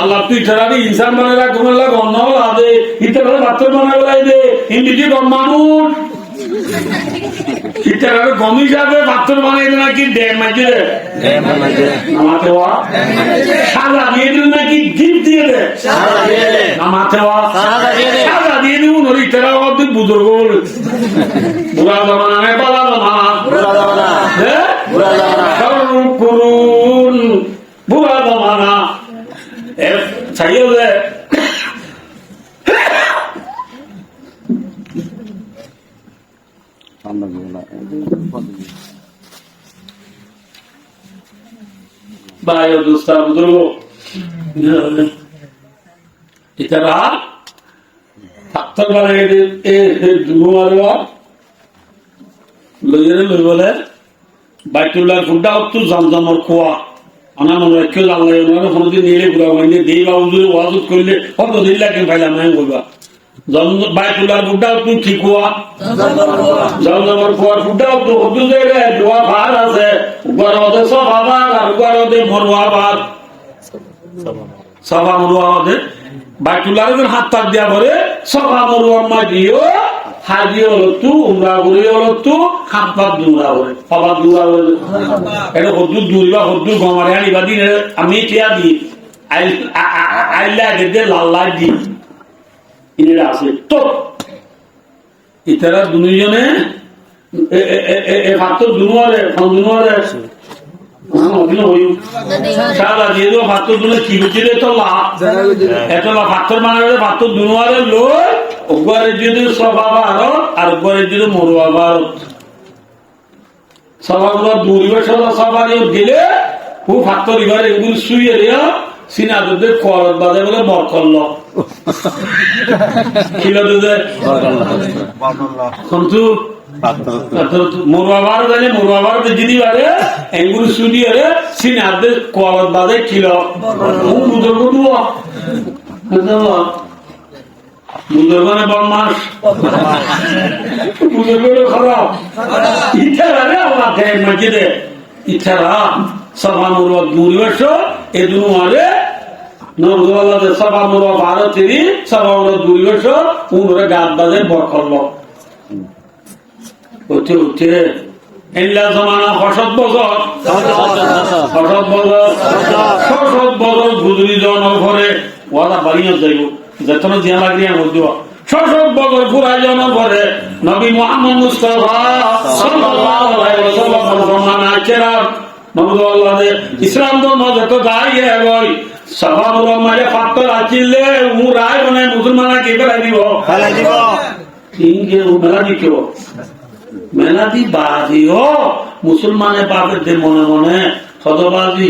अल्लाह तो इतना इंसान बनेगा तुम्हें गन्ना ला दे इतना बातर बना दे इंडिजी गम्मानुर इतना गमी जाबे बातर बनाई देना कि डैम मजे नमाते हुआ सादा दिए देना कि गिफ्ट दिए दे नमाते हुआ सादा दिए दे उन्होंने इतना वक्त बुजुर्ग बुरा जमाना है बड़ा जमाना करुण बुरा जमाना चाहिए दे भाइयों दोस्तों बुजुर्गों इतना पत्थर बनाए ए जुनुआरवा লইরে লই বলে বাইতুল্লাহ ফুডা তো জমজমর খোয়া আনা মনে রাখো আল্লাহ ওনার কোনদিন নিলে পুরা হইনি দেই বাউজুর ওয়াজত করলে কত দিন লাগে ভাইলা নাই কইবা বাইতুল্লাহ ফুডা তো ঠিক খোয়া জমজমর খোয়া ফুডা তো হুজুরে দোয়া ভার আছে গরদে সবাবার আর গরদে মরওয়াবার সবা মরওয়াদে বাইতুল্লাহর হাত পাক দিয়া পরে সবা মরওয়া মা দিও হাজি হলো তু উমরা করে হলো তু হাত পাক দুরা করে সবা দুরা করে এটা হদ্দুর দুইবা হদ্দুর গমারে আনিবা দিন আমি টিয়া দি আইলা দে লাল্লা দি ইনেরা আছে তো ইতারা দুইজনে এ হাত দুনুয়ারে আছে সারা দিয়ে দেবো ভাত্তর দুলে কি বুঝিলে তো এত ভাত্তর বানালে ভাত্তর দুনুয়ারে লই ওগুয়ারে যদি সবা ভারত আর ওগুয়ারে যদি মরুয়া ভারত সবাগুলো দূরিবে সদা সবা দিলে ও ভাত্তর এবারে এগুলো শুয়ে দিয়া সিনা দুধে কলত বাজে বলে বর করল কিলো দুধে কিন্তু মুরবাবার জানি মুরবাবার যিনি বারে এগুলো শুনি হলে সিনাতে কলত বাজে কিলো বুঝব বুঝবে বদমাস বুঝবে খারাপ ইচ্ছা আমার মসজিদে ইচ্ছা সভা মুরবা দুই বর্ষ এ দুমারে নরদুয়াল্লাদের সভা মুরবা 12 তিনি সভা মুরবা 2 বর্ষ উনরে গাত বাজে বর করলো উঠে উঠে এল্লা জমানা হসত বছর গুজরি জনের ঘরে ওরা বাড়িয়ে যাইব যেতন জিয়া লাগি আমার দিব শশক বছর পুরাই জনের ঘরে নবী মুহাম্মদ মুস্তাফা সাল্লাল্লাহু আলাইহি ওয়াসাল্লাম সম্মানা কেরাম নবুল্লাহদের ইসলাম ধর্ম যত দাঁড়িয়ে গই সভা মুরবা মারে ফাত্তর আছিলে উরাই মানে মুসলমানরা কি করে দিব ফেলে দিব ইনকে মেলা দিও মেলাদি বাজিও মুসলমানের বাপের মনে মনে সদবাজি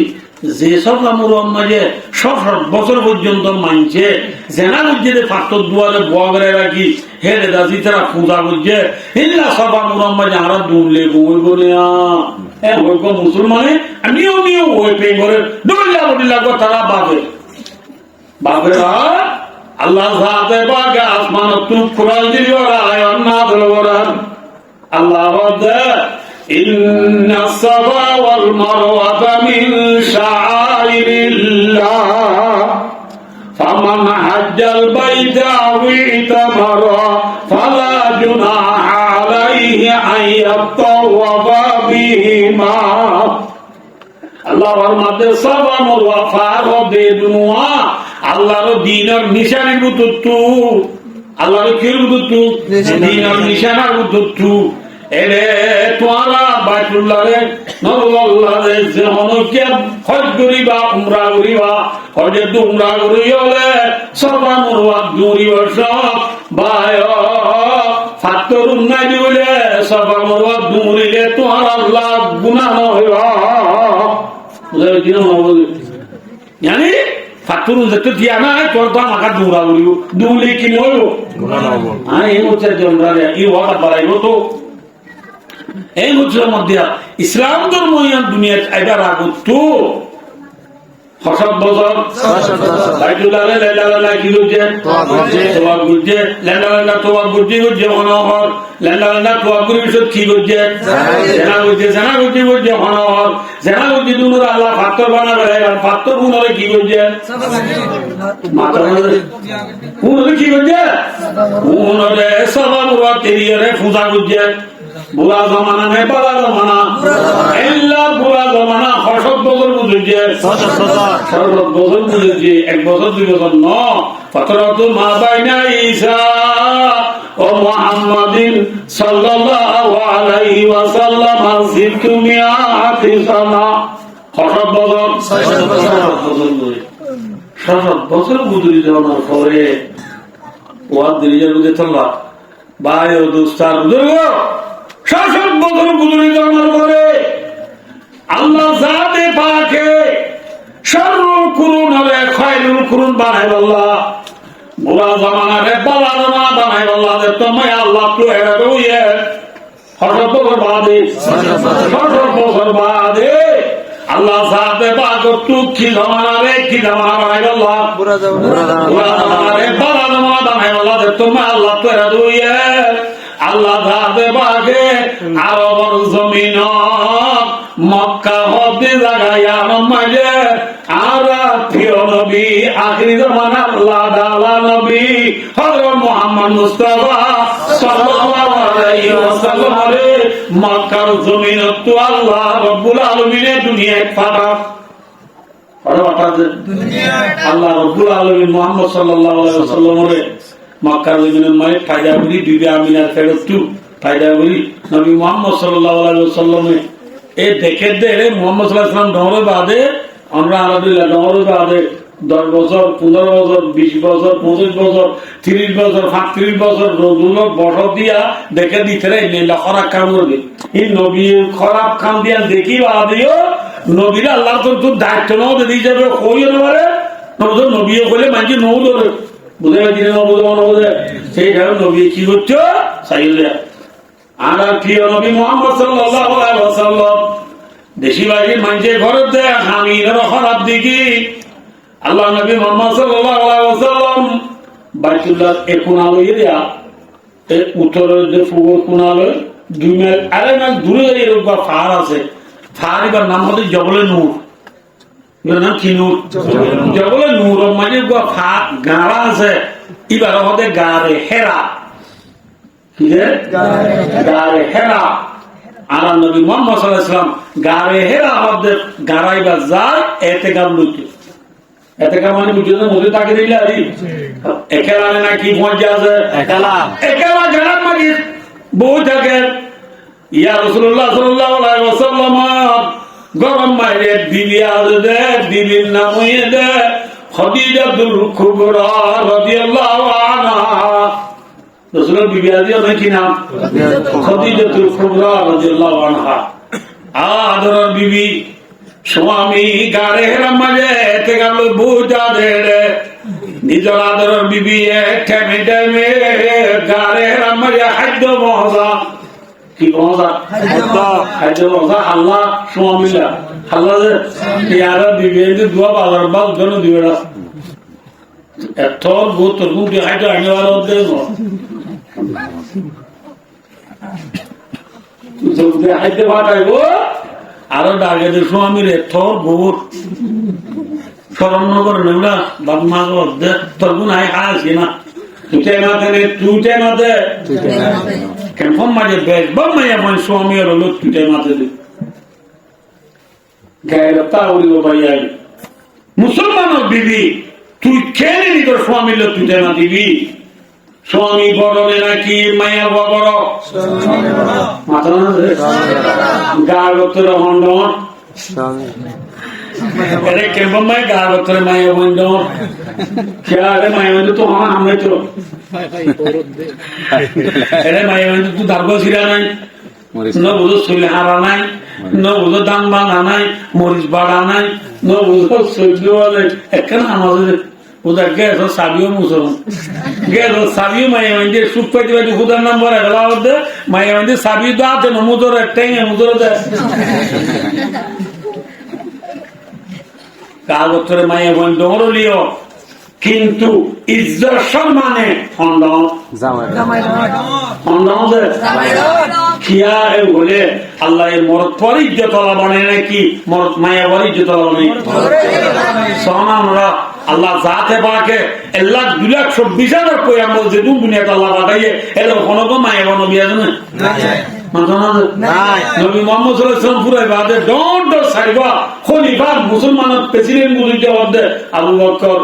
যেসব আমার মাঝে 6 বছর পর্যন্ত মানছে জেনা মসজিদে ফাটর দুয়ারে বগরে রাখি হেরে দাসি তারা পূজা করছে হিল্লা সব আমার মাঝে আমরা ডুবলে বইব না মুসলমানে আমিও নিও ওই পে করে ডুবলা বলিলা তারা বাপেরা আল্লাহ সাথে বাগে আসমান তুক কুরাল দিও আয়ন না দলবরা আল্লাহ ইন্না সাফা ওয়াল মারওয়াতা মিন শাআইরিল্লাহ ফামান হাজ্জাল বাইতা আও ইতামারা ফালা জুনাহা আলাইহি আন ইয়াতাওয়াফা বিহিমা আল্লাহর মাঝে সাফা মারওয়া ফারদে দুনুয়া আল্লাহর দ্বীনের নিশানির বুতুতু আল্লাহর কির বুতুতু দ্বীনের নিশানার বুতুতু এরে তোরা বাইতুল্লাহরে নরওয়াল্লাহরে যেমনকে হজ করিবা উমরা করিবা হজে উমরা করিলে সাফা মারওয়া দুই বর্ষ বায় ফাত্তর নাই দিলে সাফা মারওয়া দুরিলে তোর আল্লাহ গুনাহ হইবা বুঝাই দিন বলে জানি ফাত্তর যেতে দিয়া না তোর তো আমাকে দৌড়া করিব দৌড়ে কি হইব গুনাহ হইব এই হচ্ছে জনরারে এই ওয়াদা বাড়াইব তো এই মুসলিম মধ্যে ইসলাম ধর্ম দুনিয়া আইবার আগত হসব বছর বাইতুল্লাহে লেলা কি হচ্ছে তোয়াব গুজে লেলা তোয়াব গুজে মনোহর লেলা তোয়াব গুজে কি গুজে জানা গুজে মনোহর জানা গুজে দুনুর আল্লাহ ফাত্তর বানাবে আর ফাত্তর গুণরে কি গুজে মাথা গুণরে কি গুজে গুণরে সবাবুরা তেরিয়ে পূজা গুজে বুড়া জমানা নেই বড়া জমানা এল্লা বুড়া জমানা হসত বছর বুঝেছে 7 বছর বুঝেছে 1 বছর 2 বছর ন ফতরত মা বাইনা ঈসা ও মুহাম্মাদিন সাল্লাল্লাহু আলাইহি ওয়াসাল্লাম সিরতু মিয়াতি সানা হসত বছর 7 বছর বুঝে যাওয়ার পরে ওয়া দিলিজার বুঝে চলবা ভাই ও দোস্তার বুঝো শাসক বছর গুজরি জন্মার পরে আল্লাহ জাতে পাকে শাররুল কুরুন হলে খায়রুল কুরুন বানাই আল্লাহ বুড়া জামানা রে বালা জামানা বানাই আল্লাহ যে তুমি আল্লাহ তো এরা রইয়ে 7 বছর বাদে আল্লাহ জাতে পাক তো কি জামানা বানাই আল্লাহ বুড়া জামানা রে বালা জামানা বানাই আল্লাহ যে তুমি আল্লাহ তো এরা রইয়ে আল্লাহ ধাবে বাগে আরবর জমিন মক্কা হতে জাগায়া মাঝে আর প্রিয় নবী আখির জামানা আল্লাহ দালা নবী হযরত মুহাম্মদ মুস্তাফা সাল্লাল্লাহু আলাইহি ওয়াসাল্লাম রে মক্কার জমিন তো আল্লাহ রব্বুল আলামিন দুনিয়ায় পাঠাছে দুনিয়ায় আল্লাহ রব্বুল আলামিন মুহাম্মদ সাল্লাল্লাহু আলাইহি ওয়াসাল্লাম রে মক্কার জমিনের মাঝে ফায়দা বলি বিবি আমিনার ফেরত ফায়দা বলি নবী মুহাম্মদ সাল্লাল্লাহু আলাইহি ওয়াসাল্লাম এ দেখে দে মুহাম্মদ সাল্লাল্লাহু আলাইহি ওয়াসাল্লাম ডমরে বাদে আমরা আলহামদুলিল্লাহ ডমরে বাদে 10 বছর 15 বছর 20 বছর 25 বছর 30 বছর 35 বছর রোজুলো বড় দিয়া দেখে দিতে রে লীলা খরাক কাম করবে এই নবীর খরাক কাম দিয়া দেখি বাদিও নবীর আল্লাহ তো দায়িত্ব নাও দিয়ে যাবে কইও না নবুজ নবী কইলে মানছি নৌ ধরে বুঝে দিনে নবুজ নবুজে সেই কারণে নবী কি করছো সাইলে আর প্রিয় নবী মুহাম্মদ সাল্লাল্লাহু আলাইহি ওয়াসাল্লাম দেশি বাড়ির মানুষের ঘরের দেয় হামির খারাপ দিকে আল্লাহ নবী মুহাম্মদ সাল্লাল্লাহু আলাইহি ওয়াসাল্লাম বাইতুল্লাহ এ কোনালো এরিয়া এ উত্তরের যে পূর্ব কোনালো 2 মাইল আড়াই মাইল দূরে এরকম পাহাড় আছে পাহাড়ের নাম হচ্ছে জবলে নূর এর নাম কি নূর জবলে নূর মাঝে গাড়া আছে এবার হচ্ছে গাড়ে হেরা কি রে গাড়ে হেরা আর নবী মুহাম্মদ সাল্লাল্লাহু আলাইহি ওয়াসাল্লাম গাড়ে হেরা হচ্ছে গাড়াইবা যায় এতে গাম লুচি এতে কামানি বুঝতে মধ্যে তাকে দিলে আরে একলা না কি মজা আছে একলা গাড়ার মাঝে বউ থাকে ইয়া রাসূলুল্লাহ সাল্লাল্লাহু আলাইহি ওয়াসাল্লাম গরম মাইরে বিবি আদে বিবির নাম হইদে খাদিজাতুল কুবরা রাদিয়াল্লাহু আনহা রাসূলের বিবি আদে নাকি নাম খাদিজাতুল কুবরা রাদিয়াল্লাহু আনহা আদরের বিবি স্বামী গাড়ে হেরাম মাঝে এতে গেল বুঝা দেড়ে নিজের আদরের বিবি ঠেমে ঠেমে গাড়ে হেরাম মাঝে খাদ্য মজা কি মজা খাদ্য মজা আল্লাহ স্বামীরা আল্লাহ ইয়ারা বিবি দোয়া বাজার বাল জন্য দিবে না এত গোতর গুটি খাদ্য আগে ভালো দেব খাদ্য ভাটাইব আরো ডাকে স্বামীর থর গোবর স্মরণ করে নেবলা বাপ মা তোর গুণ আয় আসি না তুই মাতে কেমন মাঝে বেশ বাপ মাইয়া মানে স্বামী আর হলো তুই মাতে গায়ের তাউরি ভাইয়া মুসলমানের বিবি তুই খেয়ে নি তোর স্বামী লোক তুই মা দিবি স্বামী বড় নাকি মায়া বড় মাথা গা গতরে হন্ড अरे केवल मैं गावत रे मैं बंदो क्या अरे मैं बंदो तो हाँ हमें तो अरे मैं बंदो तू दरगो सिरा नहीं न बुझो सुलहारा नहीं न बुझो दान बांधा नहीं मरीज बाड़ा नहीं न बुझो सब्जी वाले एक ना हमारे उधर गए तो साबियों मुसलमान गए तो साबियों मैं बंदे सुपर दिवाली खुदा नंबर है गला होते मैं बंदे साबियों दाते न मुझे रट्टेंगे मुझे रट्टे কাগজের মায়ে বোন দৌড়লিও কিন্তু ইজ্জত সম্মানে বলে আল্লাহ এর মরদ পর ইজ্জত বানে নাকি মরদ মায়া পর ইজ্জত আমরা আল্লাহ যাতে পাকে 1,02,24,000 কইয়া বলছে দুনিয়াতে আল্লাহ পাঠাইয়ে এলো কোনো মায়া বনবি আছে না নবী মুহাম্মদ সাল্লাল্লাহু আলাইহি ওয়াসাল্লাম পুরাই বাদে ডন্ট সাইবা খলিফা মুসলমানের প্রেসিডেন্ট মুজিব মধ্যে আবু বকর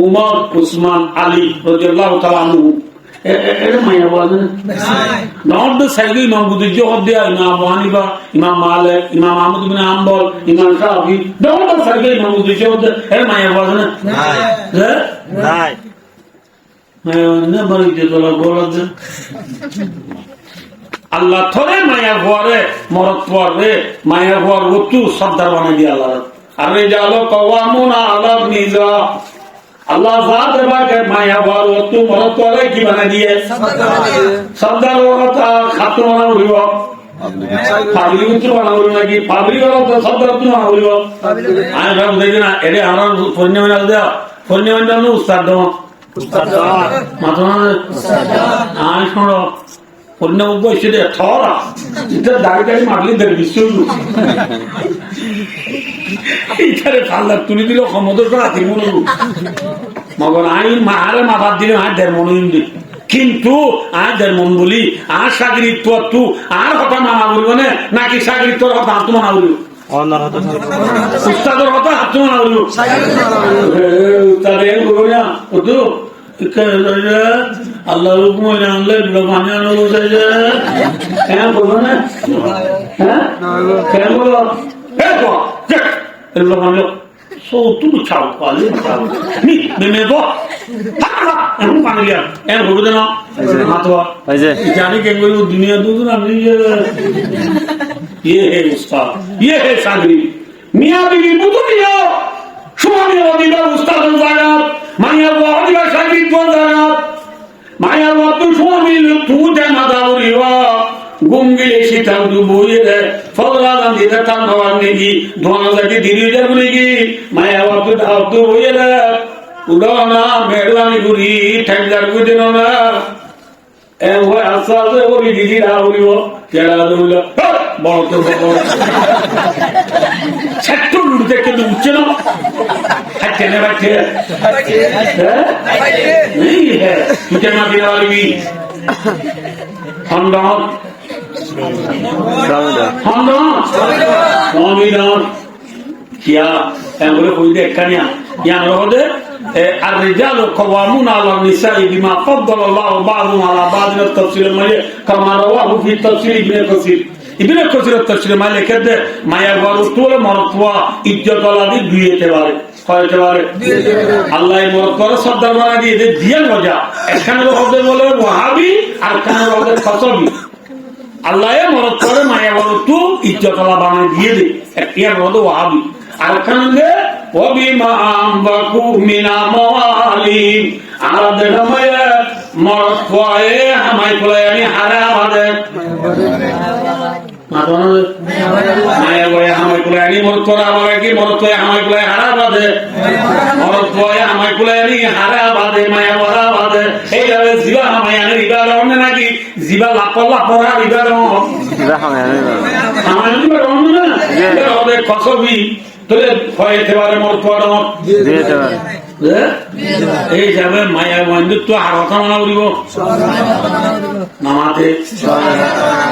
উমর উসমান আলী রাদিয়াল্লাহু তাআলা আনহু এর মায়া বলেন ডন্ট সাইবা ইমাম মুজিব হদ্দে ইমাম আবু হানিফা ইমাম মালিক ইমাম আহমদ ইবনে হাম্বল ইমাম শাফি ডন্ট সাইবা ইমাম মুজিব হদ্দে এর মায়া বলেন নাই মায়া না বলি যে তোলা বলদ আল্লাহ থরে মায়া ঘরে মরদ পরে মায়া ঘর ওতু সর্দার বানাই দিয়ে আল্লাহ আরে জালো কওয়ামুনা আলা নিজা আল্লাহ জাত বাকে মায়া ঘর ওতু মরদ পরে কি বানাই দিয়ে সর্দার ওটা খাতুন বানাই হইব পাবলি উত্তর বানাই হইব নাকি পাবলি ওটা সর্দার উত্তর বানাই হইব আমি ভাব দেখি না এরে আমার ফোন নাম দাও ফোন নাম উস্তাদ দাও উস্তাদ মাথা উস্তাদ আমি শুনো অন্য বয়সে থরা এটা দাঁড়িয়ে মারলে দেখবি এইখানে ঠান্ডা তুলে দিল ক্ষমতার রাতে মনে মগর আমি মারে মাথার দিলে আর দেড় মনে কিন্তু আর দেড় মন বলি আর সাগরিত তু আর কথা মানা বলবো না নাকি সাগরিত তোর কথা হাত মানা বলবো উস্তাদের কথা হাত মানা বলবো তাদের বলবো না আল্লাহ হুকুম জানলে বানানো কেন বলবো না কেন বলো এগুলো বানলো তুমি ছাও পালে নেমে তো এমন পানি লিয়া এমন ভেবে না মাতোয়া জানি কে বলবো দুনিয়া দুজন আপনি ইয়ে হে উস্তাদ ইয়ে হে সাগরি মিয়া বিবি বুঝো স্বামী অধিবা উস্তাদ জাগাত মাইয়া অধিবা সাহিত্য জাগাত মায়া বাতু স্বামী তু জানা দাউরিবা গুঙ্গিলে শীতাল দু বইয়ে দে ফলরা গান্ধী দে তার নবান নেকি ধোনা জাতি দিদি যাব নেকি মায়া বাতু দাও তু বইয়ে দে উড়ানা মেহরবানি করি ঠান্ডার কই দেন না এ হয় আসাতে বলি দিদি রাউরিব কেডা দউলা বড় তো বড় ছাত্র লুটে কে উঠছে না হাতে না बैठे नहीं है तुझे ना देने वाली भी Honda Honda क्या एंगुले कोई देखा नहीं यहाँ रोडे الرجال قوامون على النساء بما فضل الله بعضهم على بعض من التفسير المالي كما رواه في تفسير ابن كثير ابن كثير التفسير المالي كده ما يقول طول مرتوى ইজ্জত আলাদি দুইতে পারে কয়তে পারে আল্লাহ মরকর সদর মারা দিয়ে দিয়ে মজা এখানে হবে বলে ওয়াহাবি আর কানে হবে খসবি আল্লাহ মরকর মায়া বলো তো ইজ্জত আলা বানায় দিয়ে দে একটা বলে ওয়াহাবি আর কানে وبما أنفقوا من أموالهم على دمايا مرفوعه هماي كلا يعني حرام هذا ما تقول ما يقول هماي كلا يعني مرفوعه هماي كي مرفوعه هماي كلا حرام هذا مرفوعه هماي كلا يعني حرام هذا ما يقول هذا هي جالس زبا هماي يعني ربا رونه ناكي زبا لاپلا پورا ربا رونه هماي ربا رونه نا ये होते कसबी তোরে হইতে পারে মোর পড় দিতে পারে এই যাবে মায়া বন্ধুত্ব আর কথা মনে করিব মামাতে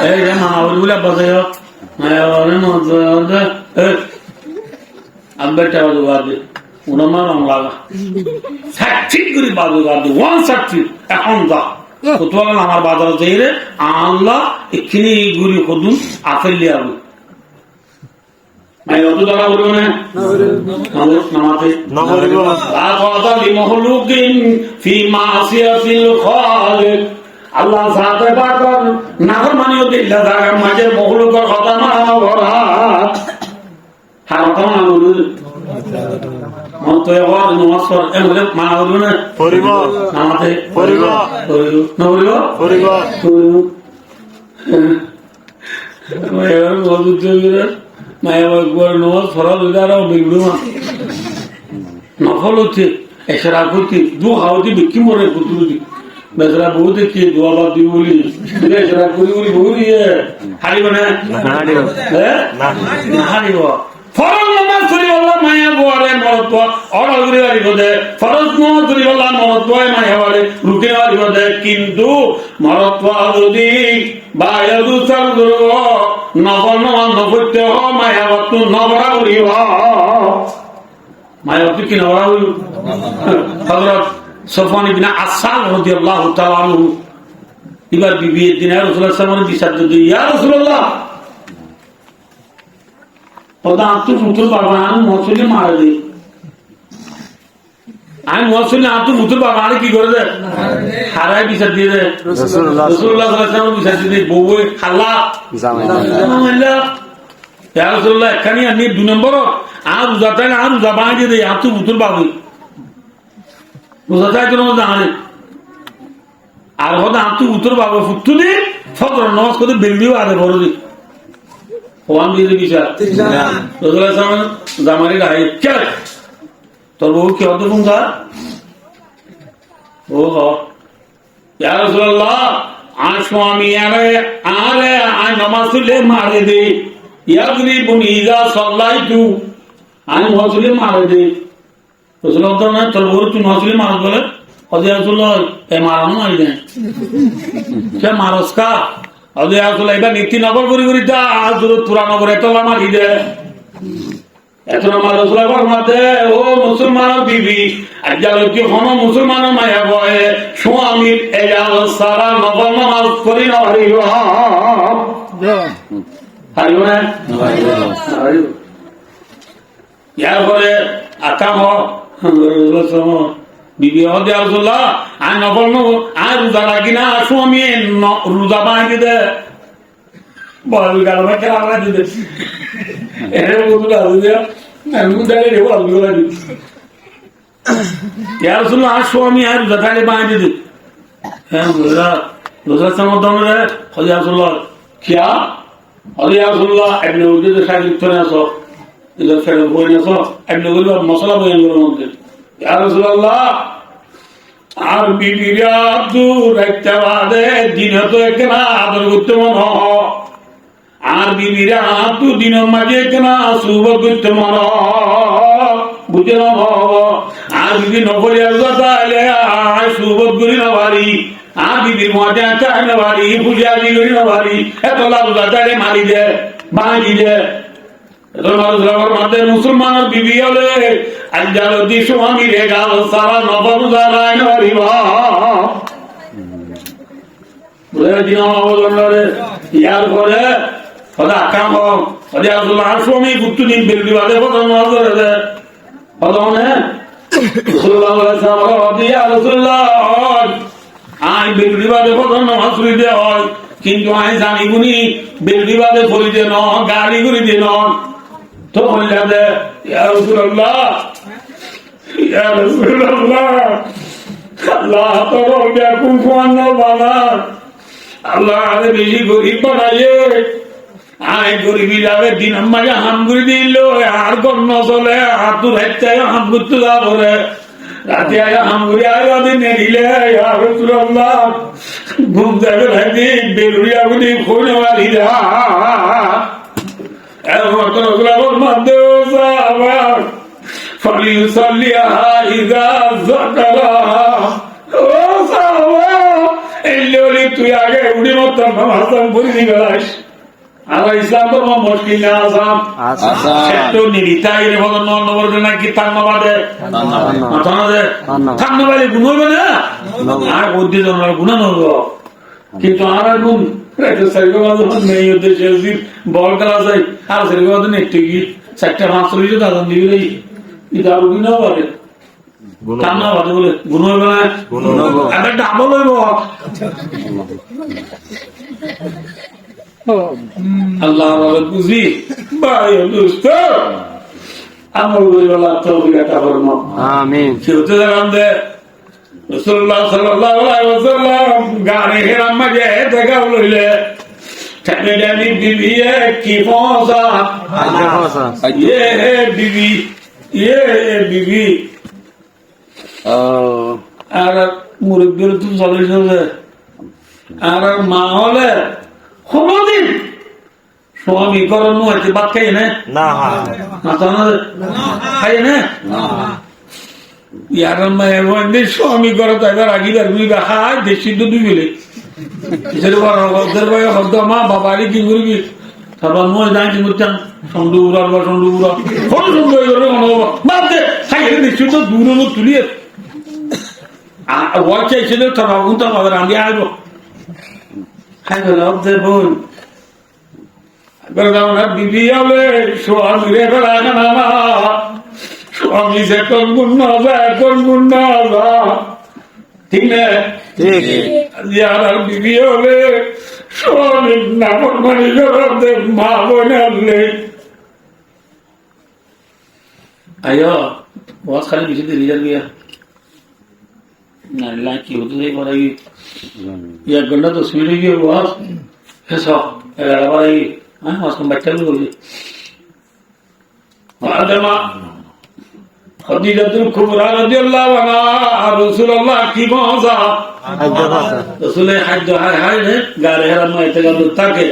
এই যে মামা বলে বাজায় মায়া বলে মজা আব্বাটা বাজে উনামা রং লাগা সাক্ষী করে বাজু গাদি ওয়ান সাক্ষী এখন যা কতবার আমার বাজার যাই রে আল্লাহ এখানে গুরি কদুন আপেল লিয়াবো मैं तो दारा बोलूँ ना नमाते आक़ाता लिमहलुकिन फी मासियतिल खालिक अल्लाह साथे बाकर नाफरमानियों के लदागा मजे महलुकर खतमा वरा हारता ना बोलूँ मन तो ये बार नमाज पर मतलब माना बोलूँ ना परिवार नमाते परिवार ना बोलूँ परिवार मैं यार बहुत उच्च মায়া একবার নমাজ ফরজ উদারাও বিগড়ুমা নফল হচ্ছে এসরা করতে দু হাওতি বিক্রি মরে কুতুরুদি বেসরা বহুত কি দোয়া বাদ দি বলি এসরা করি বলি বলি হারিব না হারিব হ্যাঁ না হারিব ফরজ নামাজ পড়ি আল্লাহ মায়া বলে মরত অর্ডার করে হারিব দে ফরজ নামাজ পড়ি আল্লাহ মরত মায়া বলে রুকে হারিব দে কিন্তু মরত যদি বায়দু চলদুর নবর নমান নবতে হ মায়াবতু নবরা করিব মায়াবতু কি নবরা করিব হযরত সফওয়ান ইবনে আসাল রাদিয়াল্লাহু তাআলা আনহু এবার বিবি দিনা রাসূলুল্লাহ সাল্লাল্লাহু আলাইহি ওয়াসাল্লাম দি ইয়া রাসূলুল্লাহ ওদা আপনি মুতুল বাবান মসজিদে মারা দে আমি মসজিদে আপনি মুতুল বাবান কি করে দে হারাই বিচার দিয়ে দে রাসূলুল্লাহ সাল্লাল্লাহু আলাইহি ওয়াসাল্লাম বিচার দিয়ে বউ খালা জামাইলা ইয়া রাসূলুল্লাহ এখানে আমি দুই নম্বর আর রোজাটা না রোজা বাঁধে দে আপনি মুতুল বাবু রোজাটা কেন জানে আর হদা আপনি উত্তর বাবু ফুটু দি ফজর নামাজ করে বেলদিও আরে বড় দি ওয়ান দিয়ে বিচার রাসূলুল্লাহ সাল্লাল্লাহু জামারি গায় চল তোর বউ কি হতো বুঙ্গা ও হ ইয়া রাসূলুল্লাহ আশমামি আরে আই নামাজ পড়লে মারে দে ইয়াগরি বুনিজা সাল্লাইতু আই নামাজে মারে দে রাসূলুল্লাহ না তোর বউ তুই নামাজে মার বলে ওদে রাসূলুল্লাহ এ মারানো মারি দে কে মারসকা ওদে রাসূলুল্লাহ এটা নীতি নগর করি করি দা আজ দূর পুরানো করে তো মারি দে এত আমার রাসূলুল্লাহ ফরমাতে ও মুসলমান বিবি আজকাল কি কোন মুসলমান মায়া বয়ে স্বামীর এজাল সারা নবল নামাজ করি না হারিব হারিব না হারিব ইয়ার পরে আকাম রাসূলুল্লাহ বিবি হদে রাসূলুল্লাহ আর নবল আর রোজা লাগি না স্বামী রোজা বাঁধি দে বল গালবা খেলা দে এর বলু গালু দে স্বামী আর রোজা বাঁধে দিদি হ্যাঁ রোজা সমর্থনে হজিয়াসুল্লাহ কিয়া হজিয়াসুল্লাহ এমনি উর্দুতে সাহিত্য চলে আসো এদের ফেরত বই আসো এমনি বলবো মশলা বই আনগুলোর মধ্যে ইয়ারসুল্লাহ আর বিবিরা দূর একটা বাদে দিন তো একনা আদর করতে মন আর বিবিরা তু দিনের মাঝে একনা শুভ করতে মন বুঝলাম আর বিবি নকরিয়ার কথা এলে আর শুভ করি না বাড়ি আর বিবির মজা চায় না বাড়ি পুজারি করি না বাড়ি এত লাভ চাইলে মারি দে বাঁধি দে মুসলমানের বিবি হলে আজ স্বামী রে গাল সারা নবর জানায় নারিব ইয়ার পরে আকাম স্বামী গুরুত্ব দিন বেলবি বাদে আই বেলবি বাদে নামাজ পড়িতে হয় কিন্তু আমি জানি গুনি বেলবি বাদে পড়িতে ন গাড়ি করিতে ন তো বললে ইয়া রাসূলুল্লাহ ইয়া রাসূলুল্লাহ আল্লাহ তোর ব্যাকুল কোন বাবা আল্লাহ আরে বেশি গরিব বানাইয়ে আয় গরিবি যাবে দিন আমাকে হাম করে দিল আর কোন চলে হাত হাইতে হাম করতে যাব রে রাতে আয় হাম করে আয় দিন দিলে ইয়া রাসূলুল্লাহ ঘুম যাবে রাতে বেলুরিয়া গুলি কোনে বাড়ি যা তুই আগে উড়ি মতো পড়ি গেলাস আমার ইসলাম ধর্ম মুশকিল না আসাম নিরিতাই নাকি থান্নবাদে থান্নবাদে গুণ হবে না আর বুদ্ধি জন্মার গুণা নব কিন্তু আর গুণ বল খেলা যায় আর সেরকম একটু কি 4টা 5 দাদন দিবি আরো গুণ হবে থান্নবাদে বলে গুণ হবে না ডাবল হইব আল্লাহ বুঝি ভাই দুষ্ট আমার বইলা তৌফিকটা ফরমাও আমিন কি হতে জানান দে রাসূলুল্লাহ সাল্লাল্লাহু আলাইহি ওয়াসাল্লাম গানে হেরাম মাঝে দেখা হইলে ঠানে জানি বিবি কি ফসা বিবি আর মুরব্বীর তো চলে চলে আর মা হলে কোনদিন স্বামী করার হয়েছে ভাত খাই না খাই না ইয়ার স্বামী করে তো এবার আগিবার বুঝবা খাই দেশি তো দুই মিলে মা বাবারি কি করবি তারপর মই যাই কি করতাম সন্ডু উড়ার বা সন্ডু উড়া কোন সন্ডু খাই দেশি তো দূর তুলিয়ে ওয়ার চাইছিল তারপর রান্ধি আসবো খাই গেল বোন বিবি হলে স্বামী রে না স্বামী যে কোন গুণ না ঠিক না বিবি হলে স্বামী নাফরমানি করতে মা বোনে আনলে আয়ো बहुत खाली पीछे दे रिजल्ट गया ना की होती नहीं पड़ेगी ये गंदा तो स्पीड ही है बहुत ऐसा पड़ेगी हाँ उसको बच्चा भी बोलिए फातिमा खदीजातुल कुबरा रादियाल्लाहु अन्हा रसूलुल्लाह की मौजा रसूल हज हाय ने गारे हरम में तगदु ताके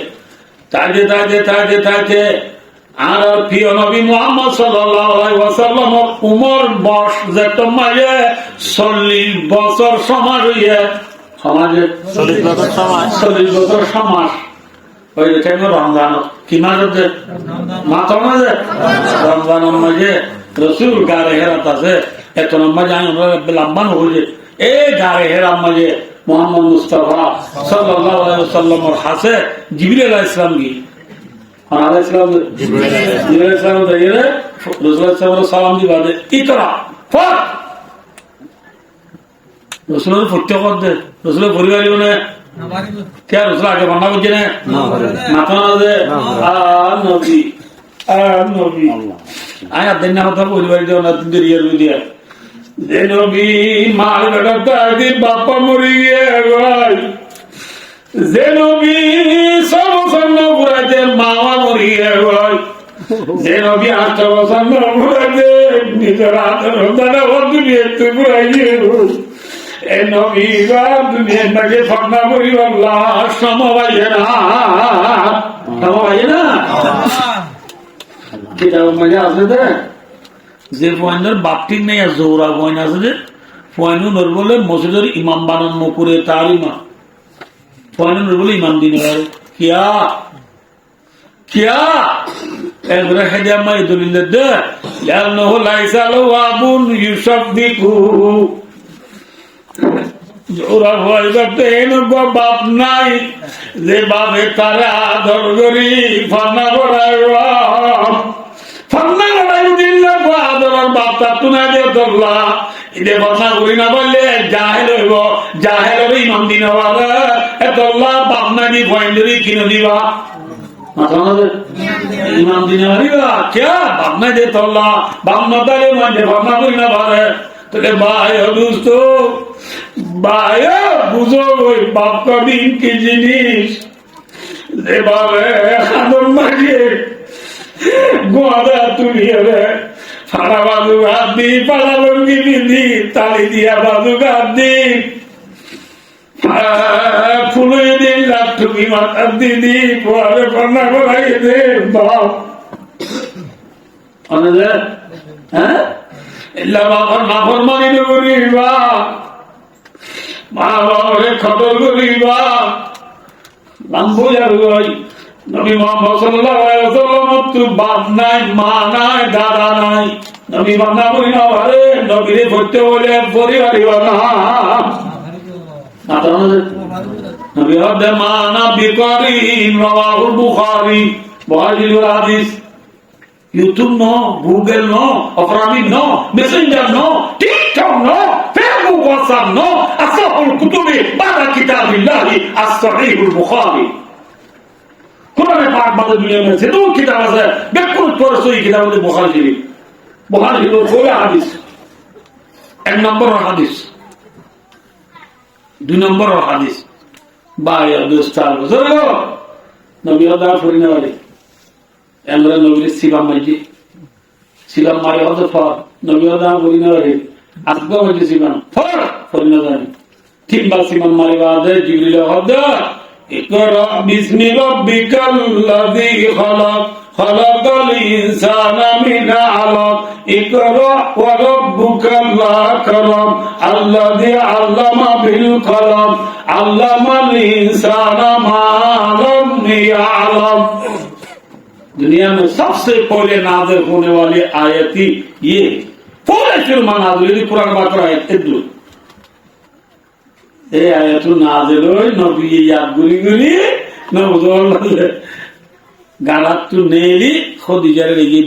আর প্রিয় নবী মুহাম্মদ সাল্লাল্লাহু আলাইহি ওয়াসাল্লাম উমর বয়স যত মায়ে 40 বছর সমাজ হইয়া সমাজে 40 বছর সমাজ ওই টাইমে রমজান কি মাঝে মাথা মাঝে রমজানের মাঝে রাসূল গারে হেরাত আছে এত নম্বর জানি আমরা লম্বা হইছে এই গারে হেরাম মাঝে মুহাম্মদ মুস্তাফা সাল্লাল্লাহু আলাইহি ওয়াসাল্লামের হাসে জিবরিল আলাইহিস সালাম কি সালাম দিবা ইকরা রসুলের ফুটতে করতে রসুলের পরিবার কে রসুল আগে বান্না করছে না মাথা নদী নবী আয়া দিন না কথা পরিবার দেওয়া না দেরিয়ার দিয়া যে নবী মার বেটা একদিন বাপ্পা মরি গিয়ে ভাই যে নবী সব সন্ন ঘুরাইতে মামা মরি গিয়ে ভাই যে নবী 8 বছর ঘুরাইতে নিজের হাতের দাদা ওর দুনিয়াতে ঘুরাই গিয়ে এই নবী দুনিয়ার নাকি ফান্না করি আল্লাহ সমবাইয়ে না কিতাব মাঝে আছে যে পয়েন্টের বাপটির নেই আর জোরা পয়েন্ট আছে যে পয়েন্ট নর বলে মসজিদের ইমাম বানানো করে তার ইমাম পয়েন্ট নর বলে ইমাম দিন কিয়া কিয়া একবারে হেদে আমার দলিল দে লানহু লাইসা লাহু আবুন ইউসাফদিকু জোরা ভয় করতে এনগো বাপ নাই যে বাপে তারা আদর করি ফান্না করায় ফান্না করাই দিল্লা আদরের বাপটা তুনা দিয়ে ধরলা এদের ফান্না করি না বললে জাহেল হইব জাহেল হবে ইমাম দিন এতল্লা বাপ না দি পয়েন্টরি কিনে দিবা ইমাম দিন কে বাপ না দিয়ে তল্লা বাপ না তাহলে মানে ফান্না করি না পারে তোকে ভাই দুস্ত ভাই বুঝো ওই বাপ কদিন কি জিনিস যেভাবে আদর মারিয়ে গোয়াদা তুলি হবে ফাড়া বাজু হাত দি পাড়া লঙ্গি বিধি তালি দিয়া বাজু হাত দি ফুলে দিন লাঠুকি মাথার দিদি পোয়ারে কন্যা করাই দে বাপ হ্যাঁ এল্লা বাবার মাফর মানি করিবা মা বাবারে খবর করিবা নবী মুহাম্মদ সাল্লাল্লাহু আলাইহি ওয়াসাল্লাম তো বাপ নাই মা নাই দাদা নাই নবী বান্দা করি না আরে নবীরে করতে বলে পরিবারিবা না নবী হদ মানা বিকারিন রাওয়াহুল বুখারী বুখারীর হাদিস YouTube no, Google no, Aframi no, Messenger no, TikTok no, Facebook WhatsApp no, Asahul Kutubi, Bada Kitabillahi, As-Sahihul Bukhari. Quran Pak Bada dunia mein se do kitab ase, bekul porso hi kitab Bukhari ji. Bukhari lo koya hadis. Ek number hadis. Du number hadis. Ba ya dostar, zoro. Nabi Allah furina wali. আমরা নবীর সিলাম মাইজি সিলাম মারে হতে for নবী আদা বলিনা রে আজকে হইছে সিলাম for ফরিনা জানি তিনবা সিলাম মারে বাদে জিবরিল হদা ইকরা বিসমি রাব্বিকাল্লাযী খালাক খালাকাল ইনসানা মিন আলাক ইকরা ওয়া রাব্বুকাল আকরাম আল্লাযী আল্লামা বিল কলম আল্লামাল ইনসানা মা লাম ইয়ালাম दुनिया में सबसे पहले नाज़िल होने वाली आयत ही ये पूरे फिल्म नाज़िल हुई कुरान बाकर आयत इद्दू ये आयत नाज़िल हुई नबी ये याद गुली गुली नबी गाना तू नेली खुदिजा लगी